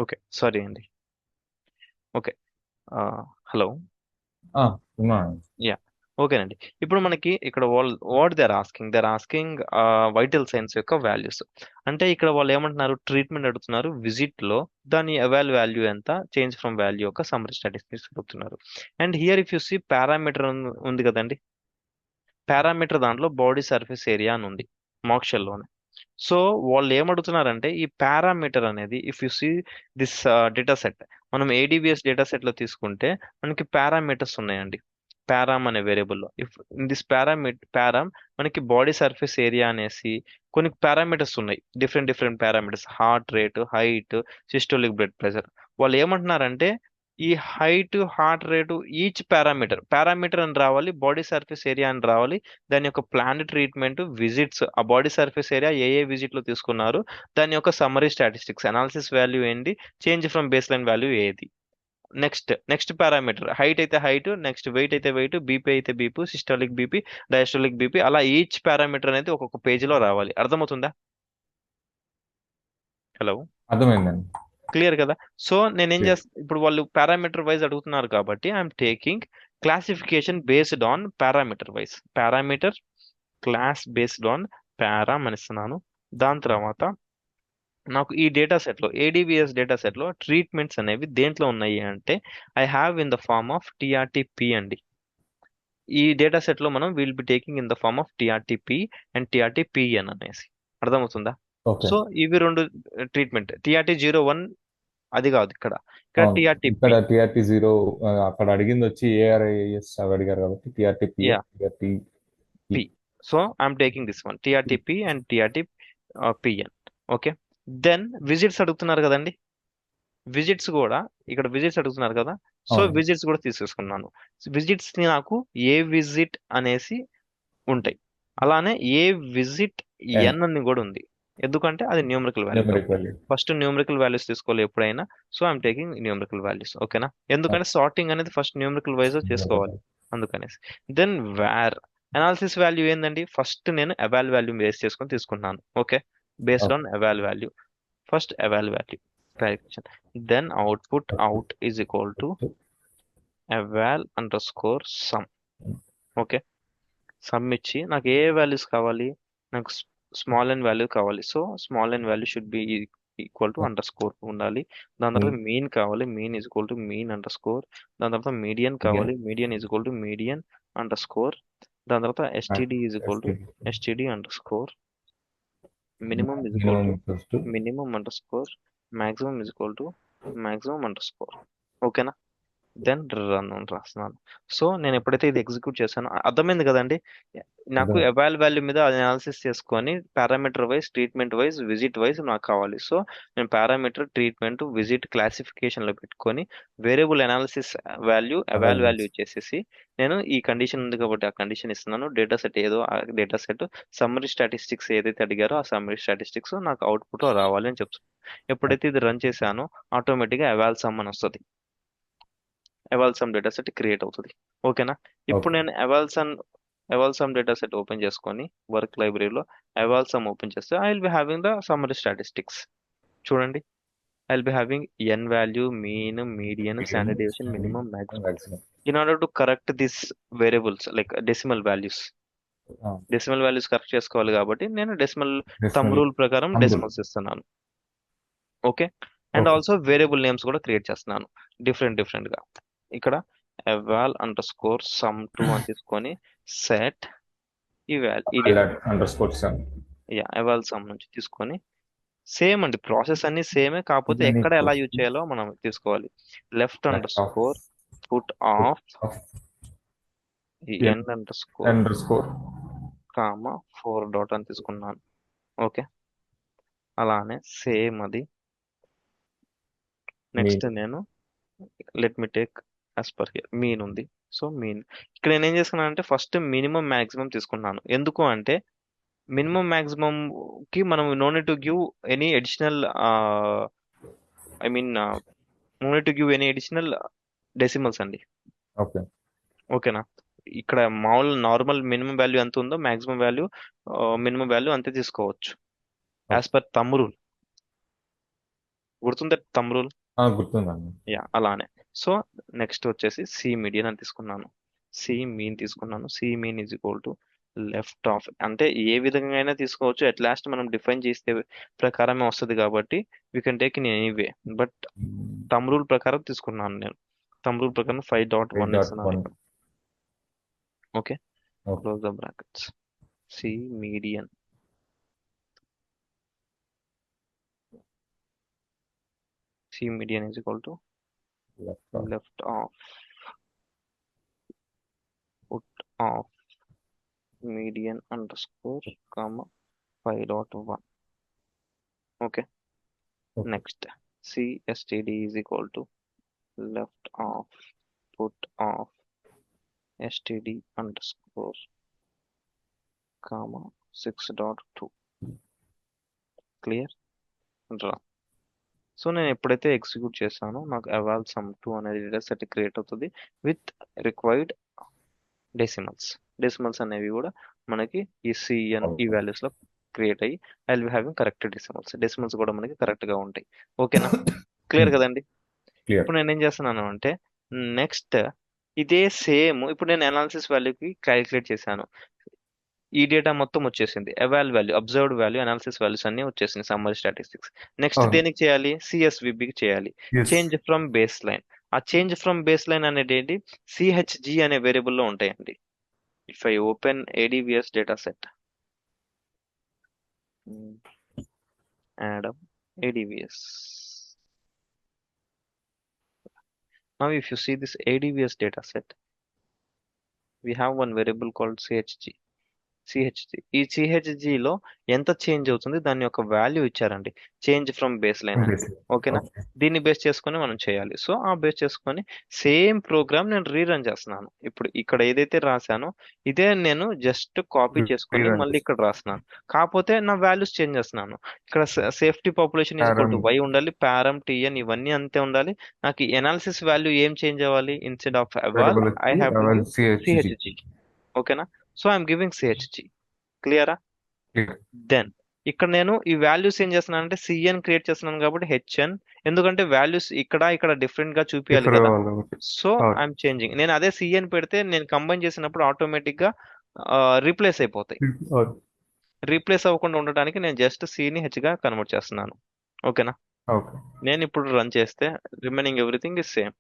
ఓకే, సారీ అండి. Okay, hello. ఉన్నాను. యా, ఓకేనండి. ఇప్పుడు మనకి ఇక్కడ what they are asking vital signs యొక్క వాల్యూస్. అంటే ఇక్కడ వాళ్ళు ఏమంటున్నారు, ట్రీట్మెంట్ అడుగుతున్నారు, విజిట్ లో దాని ఎవాల్ వాల్యూ ఎంత, చేంజ్ ఫ్రమ్ వాల్యూ యొక్క సమ్మరీ స్టాటిస్టిక్స్ అడుగుతున్నారు. And here if you see parameter ఉంది కదండి, పారామీటర్ దాంట్లో బాడీ సర్ఫేస్ ఏరియా అని ఉంది మార్క్ షెల్ లోనే. సో వాళ్ళు ఏమడుగుతున్నారంటే ఈ పారామీటర్ అనేది if you see this data set, మనం ఏడిబిఎస్ డేటా సెట్ లో తీసుకుంటే మనకి పారామీటర్స్ ఉన్నాయండి. పారామ్ అనే వేరియబుల్లో ఇఫ్ ఇన్ దిస్ పారామ్ మనకి బాడీ సర్ఫేస్ ఏరియా అనేసి కొన్ని పారామీటర్స్ ఉన్నాయి, different parameters, heart rate, height, systolic blood pressure. వాళ్ళు ఏమంటున్నారంటే ఈ height, heart rate, each parameter అని రావాలి, బాడీ సర్ఫేస్ ఏరియా అని రావాలి, దాని యొక్క ప్లాన్డ్ ట్రీట్మెంట్, విజిట్స్, ఆ బాడీ సర్ఫేస్ ఏరియా ఏ విజిట్ లో తీసుకున్నారు, దాని యొక్క సమ్మరీ స్టాటిస్టిక్స్, అనాలిసిస్ వాల్యూ ఏంటి, change from base line value ఏది. నెక్స్ట్ పారామీటర్ హైట్ అయితే హైట్, నెక్స్ట్ వెయిట్ అయితే వెయిట్, బీపీ అయితే BP, systolic BP, diastolic BP, అలా ఈచ్ పారామీటర్ అనేది ఒక్కొక్క పేజీలో రావాలి. అర్థమవుతుందా? హలో, అర్థమైందండి. క్లియర్ కదా? సో నేనేం Clear. చేస్తా, ఇప్పుడు వాళ్ళు పారామీటర్ వైజ్ అడుగుతున్నారు కాబట్టి I'm taking classification based on parameter wise, parameter class based on param అని ఇస్తున్నాను. దాని తర్వాత నాకు ఈ డేటా సెట్ లో, ఏడివిఎస్ డేటా సెట్ లో ట్రీట్మెంట్స్ అనేవి దేంట్లో ఉన్నాయి అంటే I have in the form of TRTP అండి. ఈ డేటా సెట్ లో మనం will be taking in the form of TRTP and TRTPN అనేసి. అర్థమవుతుందా? ఓకే. సో ఇవి రెండు ట్రీట్మెంట్, టిఆర్టి 01 అది కాదు, ఇక్కడ అవును. ఇక్కడ టిఆర్టిపి. టిఆర్టీ 0 అక్కడ అడిగింది వచ్చి ఏఆర్ఐఎస్ అవి అడిగారు కాబట్టి TRT yeah, PS, TRT P. So I'm taking this one, TRTP and TRTPN. Okay, then visits అడుగుతున్నారు కదండి, విజిట్స్ కూడా ఇక్కడ విజిట్స్ అడుగుతున్నారు కదా, సో అవును. విజిట్స్ కూడా తీసేసుకున్నాను. విజిట్స్ ని నాకు ఏ విజిట్ అనేసి ఉంటాయి, అలానే ఏ విజిట్ అండ్ ఎన్ అని కూడా ఉంది, ఎందుకంటే అది న్యూమరికల్ వాల్యూ న్యూమరిక్ కాబట్టి వాల్యూ. ఫస్ట్ న్యూమరికల్ వాల్యూస్ తీసుకోవాలి ఎప్పుడైనా. So I'm taking numerical values. ఓకేనా? ఎందుకంటే సార్టింగ్ అనేది ఫస్ట్ న్యూమరికల్ వైజ్ చేసుకోవాలి, అందుకనేసి. దెన్ వేర్ అనాలిసిస్ వాల్యూ ఏందండి, ఫస్ట్ నేను ఎవాల్ వాల్యూ బేస్ చేసుకొని తీసుకుంటున్నాను. Okay, based on eval value, first eval value clarification. Then output out is equal to eval_sum. Okay, sum ఇచ్చి నాకు ఏ వాల్యూస్ కావాలి, నాకు స్మాల్ ఎన్ వాల్యూ కావాలి. So small N value should be equal to under score ఉండాలి. దాని తర్వాత మీన్ కావాలి, mean is equal to mean under score. దాని తర్వాత మీడియన్ కావాలి, median is equal to median under score. దాని తర్వాత STD is equal to STD under score. Minimum is equal to minimum under score. Maximum is equal to maximum under score. ఓకేనా? దెన్ రన్ అని రాస్తున్నాను. సో నేను ఎప్పుడైతే ఇది ఎగ్జిక్యూట్ చేశానో అర్థమైంది కదండి, నాకు ఎవాల్ వాల్యూ మీద అనాలిసిస్ చేసుకొని parameter wise, treatment wise, visit wise నాకు కావాలి. సో నేను పారామీటర్, ట్రీట్మెంట్, విజిట్ క్లాసిఫికేషన్ లో పెట్టుకొని variable analysis value, eval value ఇచ్చేసేసి నేను ఈ కండిషన్ ఉంది కాబట్టి ఆ కండిషన్ ఇస్తున్నాను. డేటా సెట్ ఏదో ఆ డేటా సెట్ సమ్మరీ స్టాటిస్టిక్స్ ఏదైతే అడిగారో ఆ సమ్మరీ స్టాటిస్టిక్స్ నాకు అవుట్పుట్ రావాలి అని చెప్తాను. ఎప్పుడైతే ఇది రన్ చేశానో ఆటోమేటిక్గా ఎవాల్ సమ్ అని వస్తుంది, eval sum data set create అవుతుంది. ఓకేనా? ఇప్పుడు నేను eval sum data set open చేసుకొని వర్క్ లైబ్రరీలో ఎవాల్ సమ్ ఓపెన్ చేస్తే I will be having the summary statistics. చూడండి, I will be having N value, mean, median, standard deviation, minimum, maximum. in order to correct these variables like decimal values correct చేసుకోవాలి కాబట్టి నేను డెసిమల్ థంబ్ డెసిమల్ రూల్ ప్రకారం అంబుల్. డెసిమల్స్ ఇస్తున్నాను. Okay, and okay. Also variable names కూడా క్రియేట్ చేస్తున్నాను డిఫరెంట్ గా. ఇక్కడ eval_sum2 అని తీసుకొని సెట్ ఈ డేటా _sum. eval sum నుంచి తీసుకొని సేమ్ అండి, ప్రాసెస్ అన్ని సేమే, కాకపోతే ఇవన్నీ ఎక్కడ ఎలా యూజ్ process. చేయాలో మనం తీసుకోవాలి. Left under Left of score put put of of ఈ yeah, end under score underscore. Comma 4 dot అని తీసుకున్నాను. ఓకే, అలానే సేమ్ అది. Next Mean. నేను let me take as per here mean ఉంది. సో మీన్ ఇక్కడ నేను ఏం చేసుకున్నాను అంటే ఫస్ట్ మినిమం మాక్సిమం తీసుకున్నాను. ఎందుకు అంటే మినిమం మాక్సిమం కి మనం no need to give any additional I mean no need to give any additional decimals అండి. Okay. ఓకేనా, ఇక్కడ మామూలు నార్మల్ మినిమం వాల్యూ ఎంత ఉందో మాక్సిమం వాల్యూ మినిమం వాల్యూ అంతే తీసుకోవచ్చు యాజ్ పర్ థంబ్ రూల్. గుర్తుందా థంబ్ రూల్? గుర్తుందండి. యా, అలానే. సో నెక్స్ట్ వచ్చేసి సి మీడియన్ అని తీసుకున్నాను, సి మీన్ తీసుకున్నాను. C mean is equal to left of, అంటే ఏ విధంగా అయినా తీసుకోవచ్చు, అట్ లాస్ట్ మనం డిఫైన్ చేసే ప్రకారమే వస్తుంది కాబట్టి we can take in anyway. But thumb rule ప్రకారం తీసుకున్నాను నేను. థంబ్ రూల్ ప్రకారం 5.1 ఇస్తున్నాను 8.1. ఇక్కడ. Okay, Okay. Close the brackets. C median C median is equal to Left of. left of put of median underscore comma 5.1. Okay, Okay. next cstd is equal to left of put of std underscore comma 6.2. Clear రా. సో నేను ఎప్పుడైతే ఎగ్జిక్యూట్ చేశానో నాకు eval sum2 అనేది డేటా సెట్ క్రియేట్ అవుతుంది విత్ రిక్వైర్డ్ డెసిమల్స్ అనేవి కూడా మనకి ఈ సిఎన్ ఈ వాల్యూస్ లో క్రియేట్ అయ్యి I will be having correct decimals కూడా మనకి కరెక్ట్ గా ఉంటాయి. ఓకేనా, క్లియర్ కదండి? Clear. ఇప్పుడు నేను ఏం చేస్తున్నాను అంటే నెక్స్ట్ ఇదే సేమ్ ఇప్పుడు నేను అనాలిసిస్ వాల్యూకి క్యాలిక్యులేట్ చేశాను. ఈ డేటా మొత్తం వచ్చేసింది, ఎవాల్ value, observed value, analysis values అన్ని వచ్చేసింది, సమ్మరీ స్టాటిస్టిక్స్. నెక్స్ట్ దేనికి చేయాలి? సిఎస్విబికి చేయాలి. Yes. Change from base line. ఆ చేంజ్ ఫ్రమ్ బేస్ లైన్ అనేది ఏంటి? సిహెచ్జి అనే వేరియబుల్ లో ఉంటాయండి. If I open ADVS dataset, add up ADVS. Now, if you see this ADVS dataset, we have one variable called CHG. ఈ CHG లో ఎంత చేంజ్ అవుతుంది దాని యొక్క వాల్యూ ఇచ్చారండి, చేంజ్ ఫ్రమ్ బేస్ లైన్ అని. ఓకేనా, Okay. దీన్ని బేస్ చేసుకొని మనం చేయాలి. సో ఆ బేస్ చేసుకొని సేమ్ ప్రోగ్రామ్ నేను రీరన్ చేస్తున్నాను. ఇప్పుడు ఇక్కడ ఏదైతే రాశానో ఇదే నేను జస్ట్ కాపీ చేసుకొని Rerun మళ్ళీ ఇక్కడ రాస్తున్నాను. కాకపోతే నా వాల్యూస్ చేంజ్ చేస్తున్నాను. ఇక్కడ safety population is equal to Param. Y ఉండాలి, పారం టిఎన్ ఇవన్నీ అంతే ఉండాలి. నాకు ఎనాలిసిస్ వాల్యూ ఏం చేంజ్ అవ్వాలి? Instead of eval Variable I have to eval give CHG. CHG. ఓకేనా, సో ఐఎమ్ గివింగ్ సిహెచ్జి. క్లియరా? Clear. దెన్ ఇక్కడ నేను ఈ వాల్యూస్ ఏం చేస్తున్నాను అంటే సిఎన్ క్రియేట్ చేస్తున్నాను కాబట్టి హెచ్ఎన్, ఎందుకంటే వాల్యూస్ ఇక్కడ డిఫరెంట్ గా చూపించాలి ఇక్కడ కదా. వాళ్ళకి. So I'm changing. నేను అదే సిఎన్ పెడితే నేను కంబైన్ చేసినప్పుడు ఆటోమేటిక్ గా రీప్లేస్ అయిపోతాయి. రీప్లేస్ అవ్వకుండా ఉండడానికి నేను జస్ట్ సిని హెచ్ గా కన్వర్ట్ చేస్తున్నాను. ఓకేనా, Okay. నేను ఇప్పుడు రన్ చేస్తే remaining everything is same.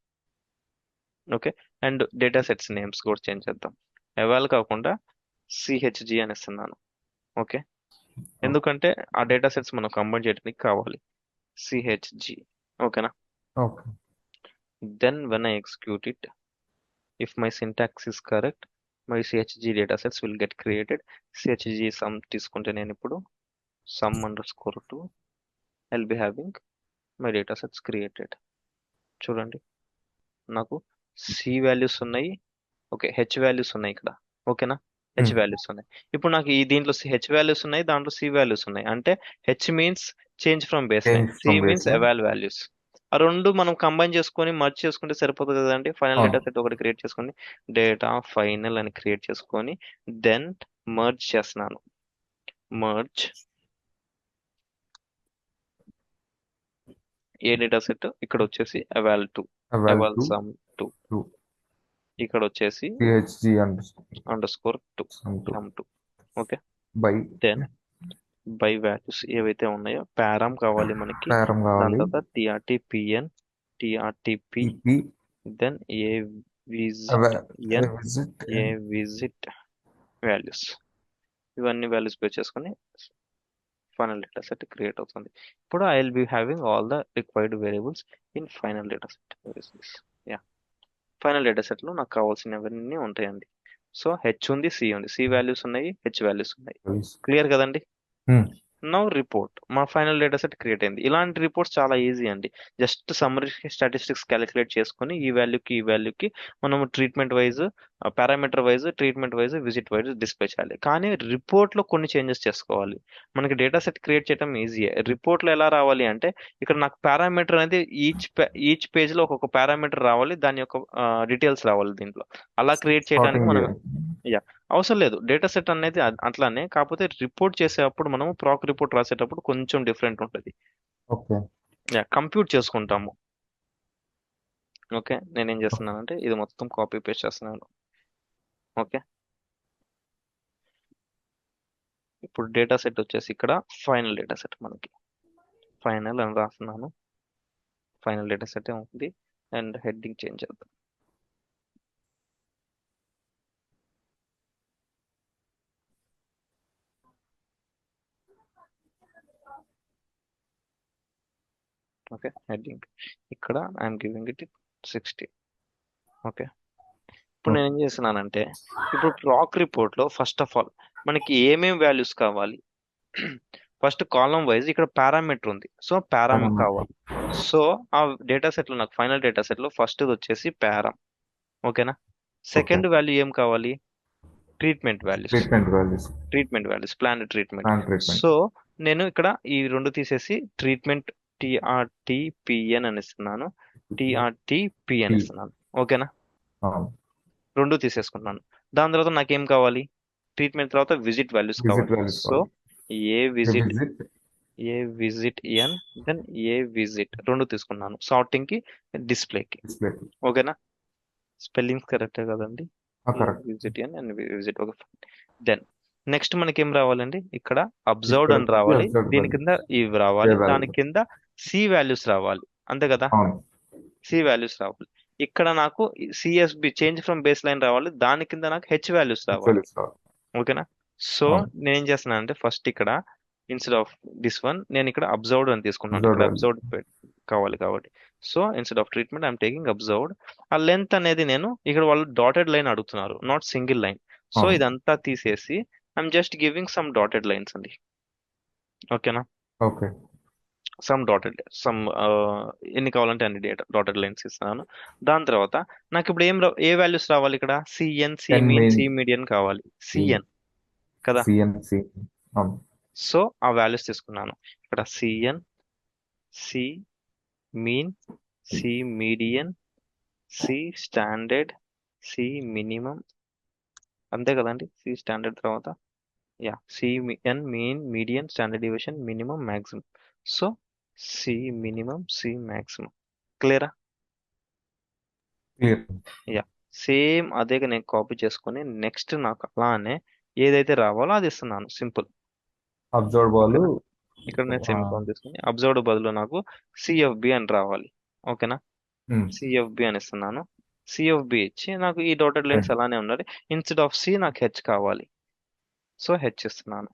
Okay, and data sets names కూడా చేంజ్ చేద్దాం. ఎవాల్ కాకుండా సిహెచ్జి అని ఇస్తున్నాను. ఓకే, ఎందుకంటే ఆ డేటా సెట్స్ మనం కంబైన్ చేయడానికి కావాలి. సిహెచ్జి. ఓకేనా, Okay. then when I execute it, if my syntax is correct, my CHG datasets will get created. CHG sum తీసుకుంటే నేను ఇప్పుడు sum underscore 2 I'll be having my datasets created. చూడండి, నాకు C వాల్యూస్ ఉన్నాయి, ఓకే, హెచ్ వాల్యూస్ ఉన్నాయి ఇక్కడ. ఓకేనా, హెచ్ వాల్యూస్ ఉన్నాయి. ఇప్పుడు నాకు ఈ దీంట్లో హెచ్ వాల్యూస్ ఉన్నాయి, దాంట్లో సి వాల్యూస్ ఉన్నాయి. అంటే H means change from base line, Change C from means baseline. Eval values. ఆ రెండు మనం కంబైన్ చేసుకొని మర్జ్ చేసుకుంటే సరిపోతుంది కదండి. ఫైనల్ అవును. డేటా సెట్ ఒకటి క్రియేట్ చేసుకొని డేటా ఫైనల్ అని క్రియేట్ చేసుకొని దెన్ మర్జ్ చేస్తున్నాను. మర్జ్ ఏ డేటా సెట్ ఇక్కడ వచ్చేసి ఎవాల్ 2, Eval ఎవాల్ 2. సమ్ 2. ఇక్కడ వచ్చేసి PHG అండర్ స్కోర్ 2 అంటూ m2. Okay, by then by values ఏవైతే ఉన్నాయో పారామ్ కావాలి మనకి. పారం దాని కావాలి. తర్వాత TRT-PN, TRT-P, TP then A visit visit A visit values. ఇవన్నీ వాల్యూస్ పే చేసుకొని ఫైనల్ డేటా సెట్ క్రియేట్ అవుతుంది. ఇప్పుడు I will be having all the required variables in final data set. Yeah, final data set లో నాకు కావాల్సినవన్నీ ఉంటాయండి. సో హెచ్ ఉంది, సి ఉంది, సి వాల్యూస్ ఉన్నాయి, హెచ్ వాల్యూస్ ఉన్నాయి. క్లియర్ కదండి? నౌ రిపోర్ట్ మా ఫైనల్ డేటా సెట్ క్రియేట్ అయింది. ఇలాంటి రిపోర్ట్స్ చాలా ఈజీ అండి. జస్ట్ సమ్మరీ స్టాటిస్టిక్స్ క్యాలిక్యులేట్ చేసుకొని ఈ వాల్యూకి మనం treatment wise, parameter wise, treatment wise, visit wise display చేయాలి. కానీ రిపోర్ట్ లో కొన్ని చేంజెస్ చేసుకోవాలి. మనకి డేటా సెట్ క్రియేట్ చేయడం ఈజీయే. రిపోర్ట్ లో ఎలా రావాలి అంటే ఇక్కడ నాకు పారామీటర్ అనేది ఈచ్ పేజ్ లో ఒక్కొక్క పారామీటర్ రావాలి, దాని యొక్క డీటెయిల్స్ రావాలి దీంట్లో. అలా క్రియేట్ చేయడానికి మనం అవసరం లేదు. డేటా సెట్ అనేది అట్లానే, కాకపోతే రిపోర్ట్ చేసేటప్పుడు మనము ప్రాక్ రిపోర్ట్ రాసేటప్పుడు కొంచెం డిఫరెంట్ ఉంటుంది. ఓకే, కంప్యూట్ చేసుకుంటాము. ఓకే, నేనేం చేస్తున్నానంటే ఇది మొత్తం కాపీ పేస్ట్ చేస్తున్నాను. ఓకే, ఇప్పుడు డేటా సెట్ వచ్చేసి ఇక్కడ ఫైనల్ డేటా సెట్, మనకి ఫైనల్ అని రాస్తున్నాను. ఫైనల్ డేటా సెట్ ఉంది అండ్ హెడ్డింగ్ చేంజ్ చేద్దాం. ఓకే, హెడ్డింగ్ ఇక్కడ ఐఎమ్ గివింగ్ ఇట్ 60. ఓకే, ఇప్పుడు నేను ఏం చేస్తున్నానంటే ఇప్పుడు ప్రాక్ రిపోర్ట్ లో ఫస్ట్ ఆఫ్ ఆల్ మనకి ఏమేం వాల్యూస్ కావాలి. ఫస్ట్ కాలం వైజ్ ఇక్కడ పారామీటర్ ఉంది, సో పారామ్ కావాలి. సో ఆ డేటా సెట్ లో నాకు ఫైనల్ డేటా సెట్ లో ఫస్ట్ వచ్చేసి పారామ్. ఓకేనా? సెకండ్ వాల్యూ ఏం కావాలి? Treatment values, plan treatment. So నేను ఇక్కడ ఈ రెండు తీసేసి ట్రీట్మెంట్ TRT-PN అని ఇస్తున్నాను, TRT-P అని ఇస్తున్నాను. ఓకేనా? రెండు తీసేసుకుంటున్నాను. దాని తర్వాత నాకేం కావాలి? ట్రీట్మెంట్ తర్వాత విజిట్ వాల్యూస్ కావాలి. So A visit N, then A visit రెండు తీసుకున్నాను సార్టింగ్ కి, డిస్ప్లేకి. ఓకేనా? స్పెల్లింగ్స్ కరెక్టే కదండి? Visit N and visit. Okay, then next మనకి ఏం రావాలండి? ఇక్కడ అబ్జర్వ్డ్ అని రావాలి, దీని కింద ఇవి రావాలి, దాని కింద సి వాల్యూస్ రావాలి. అంతే కదా? సి వాల్యూస్ రావాలి. ఇక్కడ నాకు CSB change from base line రావాలి, దాని కింద నాకు హెచ్ వాల్యూస్ రావాలి. ఓకేనా? సో నేను ఏం చేస్తున్నాను అంటే ఫస్ట్ ఇక్కడ ఇన్స్టెడ్ ఆఫ్ దిస్ వన్ నేను ఇక్కడ అబ్జర్వ్డ్ అని తీసుకున్నాను. ఇక్కడ అబ్జర్వ్డ్ కావాలి కాబట్టి, so instead of treatment I'm taking observed. ఆ లెంత్ అనేది నేను ఇక్కడ వాళ్ళు డాటెడ్ లైన్ అడుగుతున్నారు, నాట్ సింగిల్ లైన్. సో ఇదంతా తీసేసి I'm just giving some dotted lines అండి. ఓకేనా? ఓకే, సమ్ ఎన్ని కావాలంటే అన్ని డాటెడ్ లైన్స్ ఇస్తున్నాను. దాని తర్వాత నాకు ఇప్పుడు ఏ వాల్యూస్ రావాలి? ఇక్కడ CN, C mean, C median కావాలి. సిఎన్ కదా? సో ఆ వాల్యూస్ తీసుకున్నాను. ఇక్కడ CN, C mean, C median, C standard, C minimum. అంతే కదండి? సి స్టాండర్డ్ తర్వాత CN, mean, median, standard deviation, minimum, maximum. So C minimum, C maximum. క్లియరా? సేమ్ అదేగా నేను కాపీ చేసుకొని నెక్స్ట్ నాకు అలానే ఏదైతే రావాలో అది ఇస్తున్నాను. సింపుల్. ఇక్కడ నేను సెమికోలన్ తీసుకుని అబ్జర్వ్డ్ బదులు నాకు CFB అని రావాలి. ఓకేనా? CFB అని ఇస్తున్నాను. CFB ఇచ్చి నాకు ఈ డాటెడ్ లైన్స్ అలానే ఉండాలి. ఇన్స్టెడ్ ఆఫ్ సి నాకు హెచ్ కావాలి, సో హెచ్ ఇస్తున్నాను.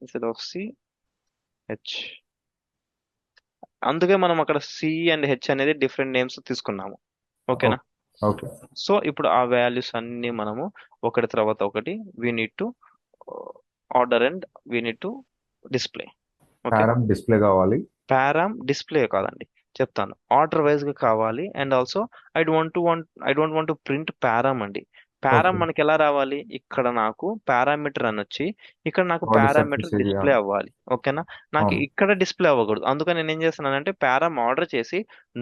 Instead of C H. అందుకే మనం అక్కడ సి అండ్ హెచ్ అనేది డిఫరెంట్ నేమ్స్ తీసుకున్నాము. ఓకేనా? సో ఇప్పుడు ఆ వాల్యూస్ అన్ని మనము ఒకటి తర్వాత ఒకటి we need to order and we need to display. Display కావాలి. పారామ్ డిస్ప్లే కాదండి, చెప్తాను. ఆర్డర్ వైజ్ గా కావాలి. And also I don't want to print param అండి. పారామ్ మనకి ఎలా రావాలి? ఇక్కడ నాకు పారామీటర్ అని వచ్చి ఇక్కడ నాకు పారామీటర్ డిస్ప్లే అవ్వాలి. ఓకేనా? నాకు ఇక్కడ డిస్ప్లే అవ్వకూడదు. అందుకని నేను ఏం చేస్తున్నానంటే పారామ్ ఆర్డర్ చేసి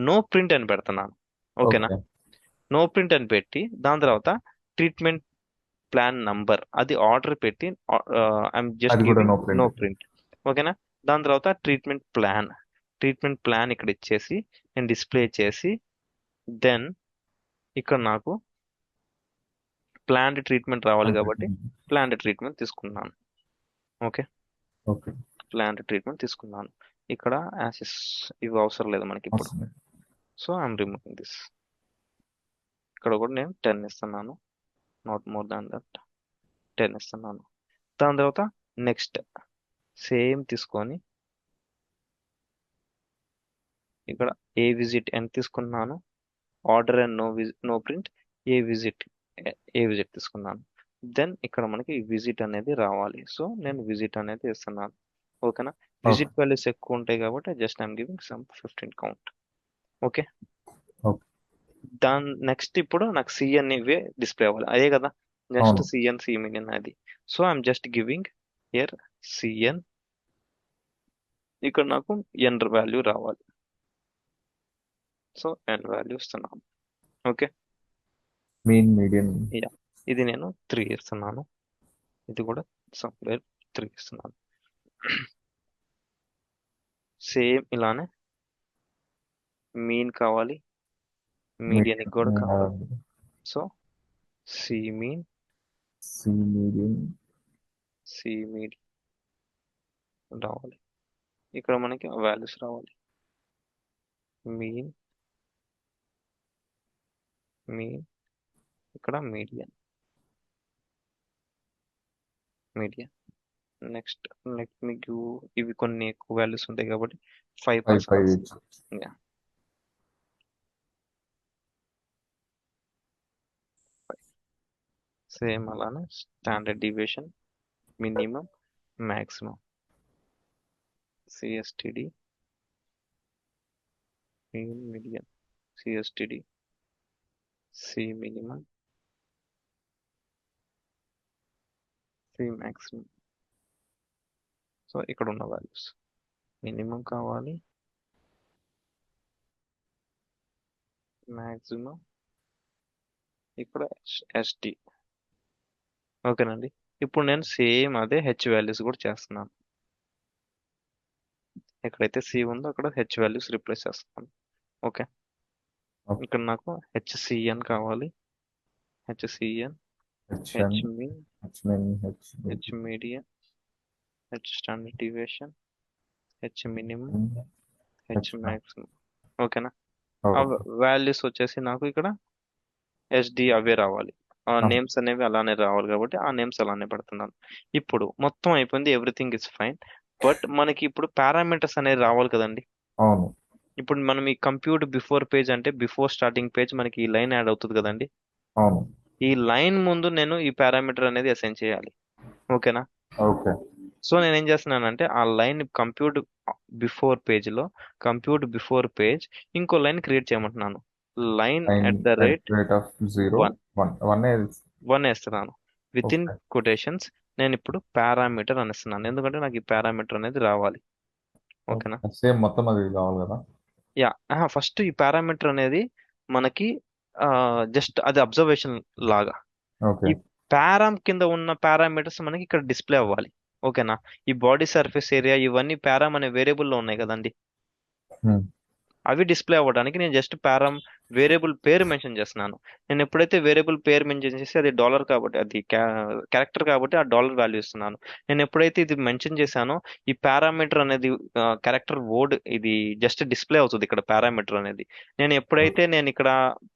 నో ప్రింట్ అని పెడుతున్నాను. ఓకేనా? నో ప్రింట్ అని పెట్టి దాని తర్వాత ట్రీట్మెంట్ ప్లాన్ నంబర్ అది ఆర్డర్ పెట్టి I'm just giving no print. ఓకేనా? దాని తర్వాత ట్రీట్మెంట్ ప్లాన్ ఇక్కడ ఇచ్చేసి నేను డిస్ప్లే చేసి దెన్ ఇక్కడ నాకు ప్లాంట్ ట్రీట్మెంట్ రావాలి కాబట్టి ప్లాంట్ ట్రీట్మెంట్ తీసుకున్నాను. ఓకే, ఓకే, ప్లాంట్ ట్రీట్మెంట్ తీసుకున్నాను. ఇక్కడ యాసిస్ ఇవి అవసరం లేదు మనకి ఇప్పుడు. వస్తుంది. So I'm removing this. ఇక్కడ కూడా నేను 10 ఇస్తున్నాను, నాట్ మోర్ దాన్ దట్. 10 ఇస్తున్నాను. దాని తర్వాత నెక్స్ట్ సేమ్ తీసుకొని ఇక్కడ ఏ విజిట్ ఎంత తీసుకున్నాను, order and no print A visit తీసుకున్నాను. దెన్ ఇక్కడ మనకి విజిట్ అనేది రావాలి. సో నేను విజిట్ అనేది ఇస్తున్నాను. ఓకేనా, ఓకే, విజిట్ వాల్యూస్ ఎక్కువ ఉంటాయి కాబట్టి just I'm giving some 15 count. Okay, okay, దాని నెక్స్ట్ ఇప్పుడు నాకు సిఎన్ ఇవే డిస్ప్లే అవ్వాలి, అదే కదా నెక్స్ట్ అవును. సిఎన్ సి మీడియన్ అది. So I'm just giving here CN. ఇక్కడ నాకు ఎన్ వాల్యూ రావాలి. సో ఎన్ వాల్యూ ఇస్తున్నాను. Okay, mean, median. యా, ఇది నేను 3 ఇస్తున్నాను. ఇది కూడా సమ్వేర్ 3 ఇస్తున్నాను. సేమ్ ఇలానే మీన్ కావాలి, మీడియన్ కూడా కావాలి. So C mean, C median, C median రావాలి. ఇక్కడ మనకి వాల్యూస్ రావాలి. మీన్, మీన్, ఇక్కడ మీడియన్, మీడియన్. నెక్స్ట్ మీకు ఇవి కొన్ని ఎక్కువ వాల్యూస్ ఉంటాయి కాబట్టి 5 5 పర్సెంట్. each. సేమ్ అలానే standard deviation, minimum, maximum, CSTD, mean, median, CSTD, C minimum, C maximum. So ఇక్కడ ఉన్న వాల్యూస్ మినిమం కావాలి, మాక్సిమం, ఇక్కడ ఎస్టి. ఓకేనండి, ఇప్పుడు నేను సేమ్ అదే హెచ్ వాల్యూస్ కూడా చేస్తున్నాను. ఎక్కడైతే సి ఉందో అక్కడ హెచ్ వాల్యూస్ రిప్లేస్ చేస్తున్నాను. Okay, okay. ఇక్కడ నాకు హెచ్సిఎన్ కావాలి, HCN, HM, H mean, HMIN, H median, H standard deviation, H minimum, H maximum. ఓకేనా, ఆ వాల్యూస్ వచ్చేసి నాకు ఇక్కడ ఎస్డి అవే రావాలి. ఆ నేమ్స్ అనేవి అలానే రావాలి కాబట్టి ఆ నేమ్స్ అలానే పెడుతున్నాను. ఇప్పుడు మొత్తం అయిపోయింది, ఎవ్రీథింగ్ ఇస్ ఫైన్. బట్ మనకి ఇప్పుడు పారామీటర్స్ అనేది రావాలి కదండి. అవును, ఇప్పుడు మనం ఈ కంప్యూట్ బిఫోర్ పేజ్ అంటే బిఫోర్ స్టార్టింగ్ పేజ్ మనకి ఈ లైన్ యాడ్ అవుతుంది కదండి. అవును. ఈ లైన్ ముందు నేను ఈ పారామీటర్ అనేది అసైన్ చేయాలి. ఓకేనా, ఓకే, సో నేను ఏం చేస్తున్నానంటే ఆ లైన్ కంప్యూట్ బిఫోర్ పేజ్ లో కంప్యూట్ బిఫోర్ పేజ్ ఇంకో లైన్ క్రియేట్ చేయమంటున్నాను. Line line at the at rate rate of 0, 1 1 1 వేస్తున్నాను. విత్ ఇన్ ఓకే, కొటేషన్స్ నేను ఇప్పుడు పారామీటర్ అనేస్తున్నాను, ఎందుకంటే నాకు ఈ పారామీటర్ అనేది రావాలి. ఓకేనా, సేమ్ మొత్తం అది కావాలి కదా. యా, ఫస్ట్ ఈ పారామీటర్ అనేది మనకి జస్ట్ అది అబ్జర్వేషన్ లాగా. ఓకే, ఈ పారామ్ కింద ఉన్న పారామీటర్స్ మనకి ఇక్కడ డిస్ప్లే అవ్వాలి. ఓకేనా, ఈ బాడీ సర్ఫేస్ ఏరియా ఇవన్నీ పారామ్ అనే వేరియబుల్లో ఉన్నాయి కదండి. అవి డిస్ప్లే అవ్వడానికి నేను జస్ట్ పారామ్ వేరియబుల్ పేరు మెన్షన్ చేస్తున్నాను. నేను ఎప్పుడైతే వేరియబుల్ పేరు మెన్షన్ చేసి అది డాలర్ కాబట్టి అది క్యారెక్టర్ కాబట్టి ఆ డాలర్ వాల్యూ ఇస్తున్నాను. నేను ఎప్పుడైతే ఇది మెన్షన్ చేశానో ఈ పారామీటర్ అనేది క్యారెక్టర్ వర్డ్ ఇది జస్ట్ డిస్ప్లే అవుతుంది ఇక్కడ పారామీటర్ అనేది. నేను ఇక్కడ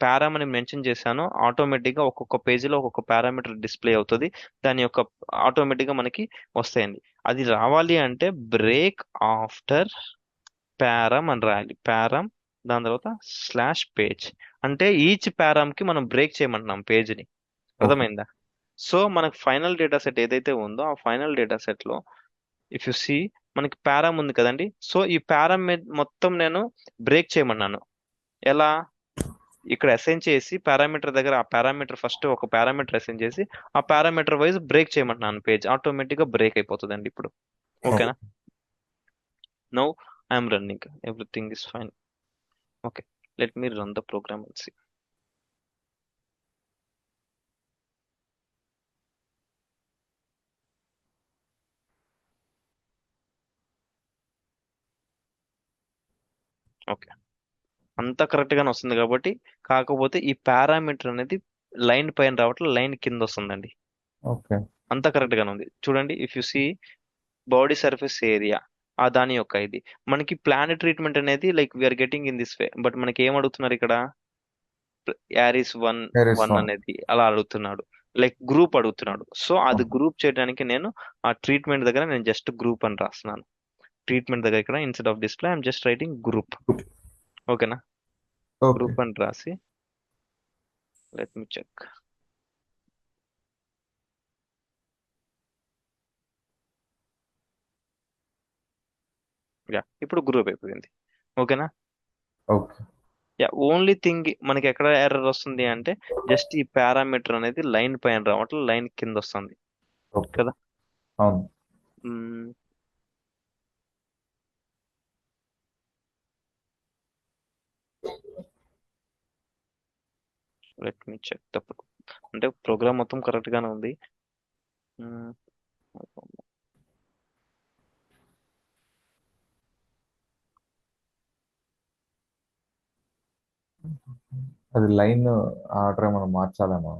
పారామ్ అని మెన్షన్ చేశానో ఆటోమేటిక్ గా ఒక్కొక్క పేజీలో ఒక్కొక్క పారామీటర్ డిస్ప్లే అవుతుంది. దాని యొక్క ఆటోమేటిక్ గా మనకి వస్తాయండి. అది రావాలి అంటే బ్రేక్ ఆఫ్టర్ పారామ్ అని రాయాలి. పారామ్, దాని తర్వాత స్లాష్ పేజ్. అంటే ఈచ్ పారామ్ కి మనం బ్రేక్ చేయమంటున్నాం పేజ్ ని. ఓకే, అర్థమైందా? సో మనకు ఫైనల్ డేటా సెట్ ఏదైతే ఉందో ఆ ఫైనల్ డేటా సెట్ లో ఇఫ్ యు సీ మనకి పారామ్ ఉంది కదండి. సో ఈ పారామ్ మొత్తం నేను బ్రేక్ చేయమన్నాను. ఎలా? ఇక్కడ అసైన్ చేసి పారామీటర్ దగ్గర ఆ పారామీటర్ ఫస్ట్ ఒక పారామీటర్ అసైన్ చేసి ఆ పారామీటర్ వైజ్ బ్రేక్ చేయమంటున్నాను. పేజ్ ఆటోమేటిక్ గా బ్రేక్ అయిపోతుందండి ఇప్పుడు. ఓకేనా, now I'm running, everything is fine. Okay, let me run the program and see. Okay, అంతా కరెక్ట్ గానే వస్తుంది కాబట్టి, కాకపోతే ఈ పారామీటర్ అనేది లైన్ పైన రావట్లేదు, లైన్ కింద వస్తుందండి. ఓకే. అంతా కరెక్ట్ గానే ఉంది. చూడండి, if you see body surface area, ఆ దాని యొక్క ఇది మనకి ప్లాన్ ట్రీట్మెంట్ అనేది like we're getting in this way, but మనకి ఏం అడుగుతున్నారు ఇక్కడ, యారిస్ one Here is one one. అనేది అలా అడుగుతున్నాడు, లైక్ గ్రూప్ అడుగుతున్నాడు. సో అది Okay. గ్రూప్ చేయడానికి నేను ఆ ట్రీట్మెంట్ దగ్గర నేను జస్ట్ గ్రూప్ అని రాస్తున్నాను. ట్రీట్మెంట్ దగ్గర ఇక్కడ instead of display I'm just writing group. ఓకేనా? Okay. గ్రూప్ అని రాసి లెట్ మీ చెక్. యా, ఇప్పుడు గ్రూప్ అయిపోయింది. ఓకేనా? Okay. యా, ఓన్లీ థింగ్ మనకి ఎక్కడ ఎర్రర్ వస్తుంది అంటే జస్ట్ ఈ పారామీటర్ అనేది లైన్ పైన రావట్లేదు, లైన్ కింద వస్తుంది Okay. కదా. అవును. లెట్ మీ చెక్ ద అంటే ప్రోగ్రామ్ మొత్తం కరెక్ట్ గానే ఉంది. మ్మ్. అది లైన్ ఆర్డర్ ఏమైనా మార్చాలేమో.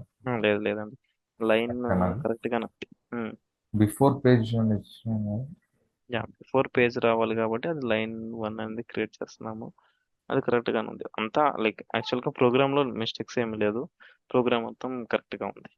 లేదు లేదండి, లైన్ ఓకేనా? కరెక్ట్ గానే ఉంది. బిఫోర్ పేజ్ అని ఇచ్చాను. యా, బిఫోర్ పేజ్ రావాలి కాబట్టి అది లైన్ 1 అనేది క్రియేట్ చేస్తున్నాము. అది కరెక్ట్ గానే ఉంది అంతా, లైక్ యాక్చువల్ గా ప్రోగ్రామ్ లో మిస్టేక్స్ ఏమి లేదు, ప్రోగ్రామ్ మొత్తం కరెక్ట్ గా ఉంది.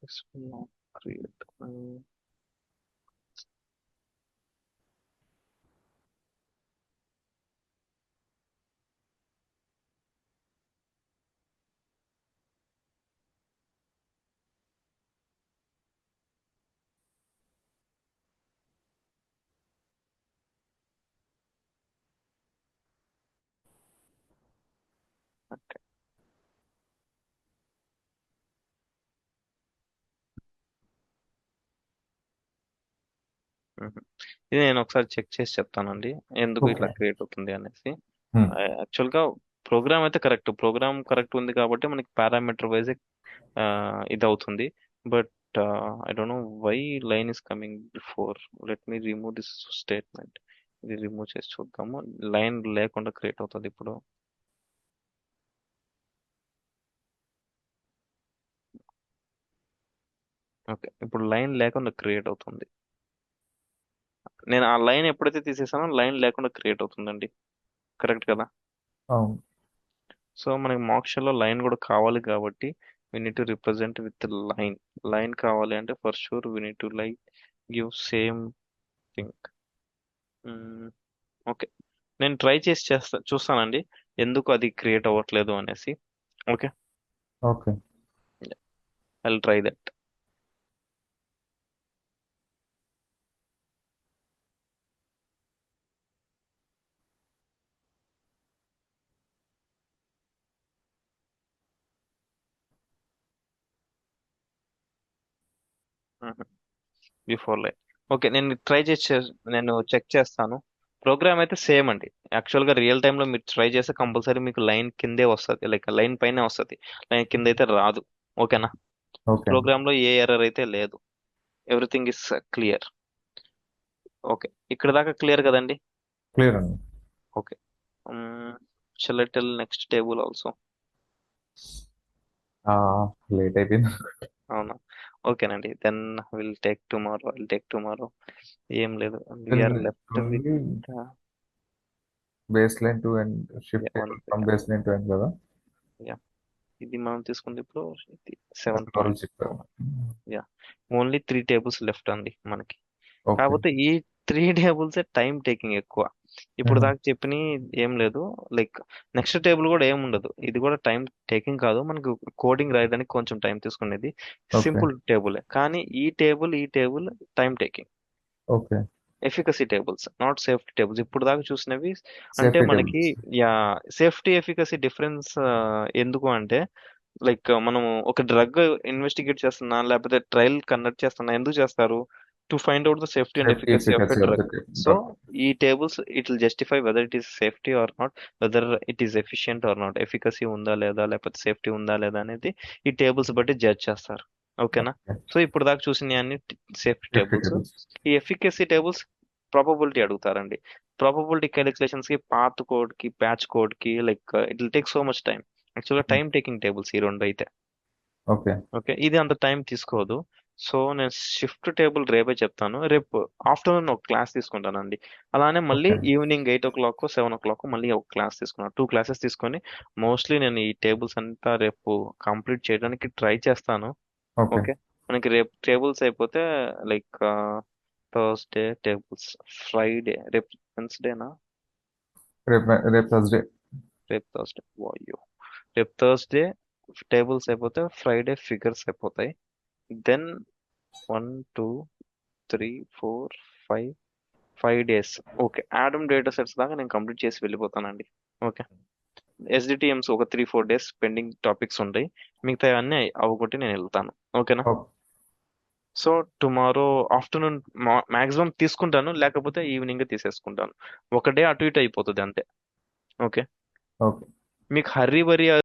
This will not create. Okay. మ్మ్. ఇది నేను ఒకసారి చెక్ చేసి చెప్తానండి, ఎందుకు ఇట్లా ఓకే. క్రియేట్ అవుతుంది అనేసి. Hmm. యాక్చువల్ గా ప్రోగ్రామ్ అయితే కరెక్ట్, ప్రోగ్రామ్ కరెక్ట్ ఉంది కాబట్టి మనకి పారామీటర్ వైజ్ ఇది అవుతుంది. But I don't know Y line is coming before. Let me remove this statement. ఇది రిమూవ్ చేసి చూద్దాము. లైన్ లేకుండా క్రియేట్ అవుతుంది ఇప్పుడు. ఓకే, ఇప్పుడు లైన్ లేకుండా క్రియేట్ అవుతుంది. నేను ఆ లైన్ ఎప్పుడైతే తీసేసానో లైన్ లేకుండా క్రియేట్ అవుతుందండి. కరెక్ట్ కదా. అవును. సో మనకి మోక్షలో లైన్ కూడా కావాలి కాబట్టి we need to represent with line. Line కావాలి అంటే for sure we need to like give same thing. Okay, నేను ట్రై చేసి చూస్తానండి ఎందుకు అది క్రియేట్ అవ్వట్లేదు అనేసి. Okay, okay. I will try that. Before line. Okay, నేను ట్రై చేసి నేను చెక్ చేస్తాను. ప్రోగ్రామ్ అయితే సేమ్ అండి. యాక్చువల్గా రియల్ టైంలో మీరు ట్రై చేస్తే కంపల్సరీ మీకు లైన్ కిందే వస్తుంది, లైక్ లైన్ పైనే వస్తుంది, లైన్ కింద అయితే రాదు. ఓకేనా? ఓకే. ప్రోగ్రామ్ లో ఏ ఎర్రర్ అయితే లేదు, ఎవ్రీథింగ్ ఇస్ క్లియర్. ఓకే, ఇక్కడ దాకా క్లియర్ కదండి. క్లియర్ అండి. Okay, shall I tell next table also? Late అయిపోయింది. అవునా? ఓకేనండి, దెన్ విల్ టేక్ టుమారో. ఏం లేదు, we're left with only base line to end shift one table from second. Base line to end కదా. ఇది మనం తీసుకుంది ఇప్పుడు ఇది 7.1. చెప్పారు. యా, ఓన్లీ 3 టేబుల్స్ లెఫ్ట్ అండి మనకి. ఓకే. కాకపోతే ఈ 3 టేబుల్స్ టైం టేకింగ్ ఎక్కువ. ఇప్పుడు దాకా చెప్పిన ఏం లేదు, లైక్ నెక్స్ట్ టేబుల్ కూడా ఏం ఉండదు, ఇది కూడా టైం టేకింగ్ కాదు, మనకు కోడింగ్ రాయడానికి కొంచెం టైం తీసుకునేది. ఓకే. సింపుల్ టేబుల్, కానీ ఈ table time taking. Okay. Efficacy tables, not safety tables. ఇప్పుడు దాకా చూసినవి అంటే సేఫ్టీ మనకి, tables. Yeah, safety efficacy difference ఎందుకు అంటే లైక్ మనము ఒక డ్రగ్ ఇన్వెస్టిగేట్ చేస్తున్నా లేకపోతే ట్రయల్ కండక్ట్ చేస్తున్నా ఎందుకు చేస్తారు? To find out the safety and safety efficacy of a efficacy of drug. The so drug. ఈ tables it will justify whether it is safety or not, whether it is efficient or not, efficacy ఉందా లేదా లేకపోతే సేఫ్టీ ఉందా లేదా అనేది ఈ టేబుల్స్ బట్టి జడ్జ్ చేస్తారు. ఓకేనా? ఓకే. సో ఇప్పుడు దాకా చూసిన అన్ని సేఫ్టీ సేఫ్టీ టేబుల్స్. టేబుల్స్. ఈ ఎఫికసీ టేబుల్స్ ప్రాబబిలిటీ అడుగుతారండి. ప్రాబబిలిటీ క్యాలిక్యులేషన్స్ కి పాత్ కోడ్ కి ప్యాచ్ కోడ్ కి like it will take so much time. యాక్చువల్గా టైం టేకింగ్ టేబుల్స్ ఈ రెండు అయితే. ఓకే. ఓకే, ఇది అంత టైం తీసుకోదు. సో నేను షిఫ్ట్ టేబుల్ రేపే చెప్తాను. రేపు ఆఫ్టర్నూన్ ఒక క్లాస్ తీసుకుంటానండి. అలానే మళ్ళీ ఓకే. ఈవినింగ్ 8 o'clock 7 o'clock మళ్ళీ ఒక క్లాస్ తీసుకున్నాను. 2 classes తీసుకొని మోస్ట్లీ నేను ఈ టేబుల్స్ అంతా రేపు కంప్లీట్ చేయడానికి ట్రై చేస్తాను. ఓకే. ఓకే, మనకి రేపు టేబుల్స్ అయిపోతే లైక్ థర్స్డే టేబుల్స్, ఫ్రైడే రేపు వెన్స్డేనా, రేపు రేపు థర్స్డే. రేపు థర్స్డే వాయో, రేపు థర్స్డే టేబుల్స్ అయిపోతే ఫ్రైడే ఫిగర్స్ అయిపోతాయి. Then 1 2 3 4 5 5 days. Okay, ADaM data sets దాకా నేను కంప్లీట్ చేసి వెళ్ళిపోతానండి. ఓకే, ఎస్డిటిఎంస్ ఒక 3 4 days పెండింగ్ టాపిక్స్ ఉంటాయి. మిగతా అన్నీ అవగొట్టి నేను వెళ్తాను. ఓకేనా? Okay. So tomorrow afternoon maximum తీసుకుంటాను, లేకపోతే ఈవినింగ్ తీసేసుకుంటాను. ఒక డే అటు ఇటు అయిపోతుంది అంతే. Okay, okay. మీకు హర్రీ బరీ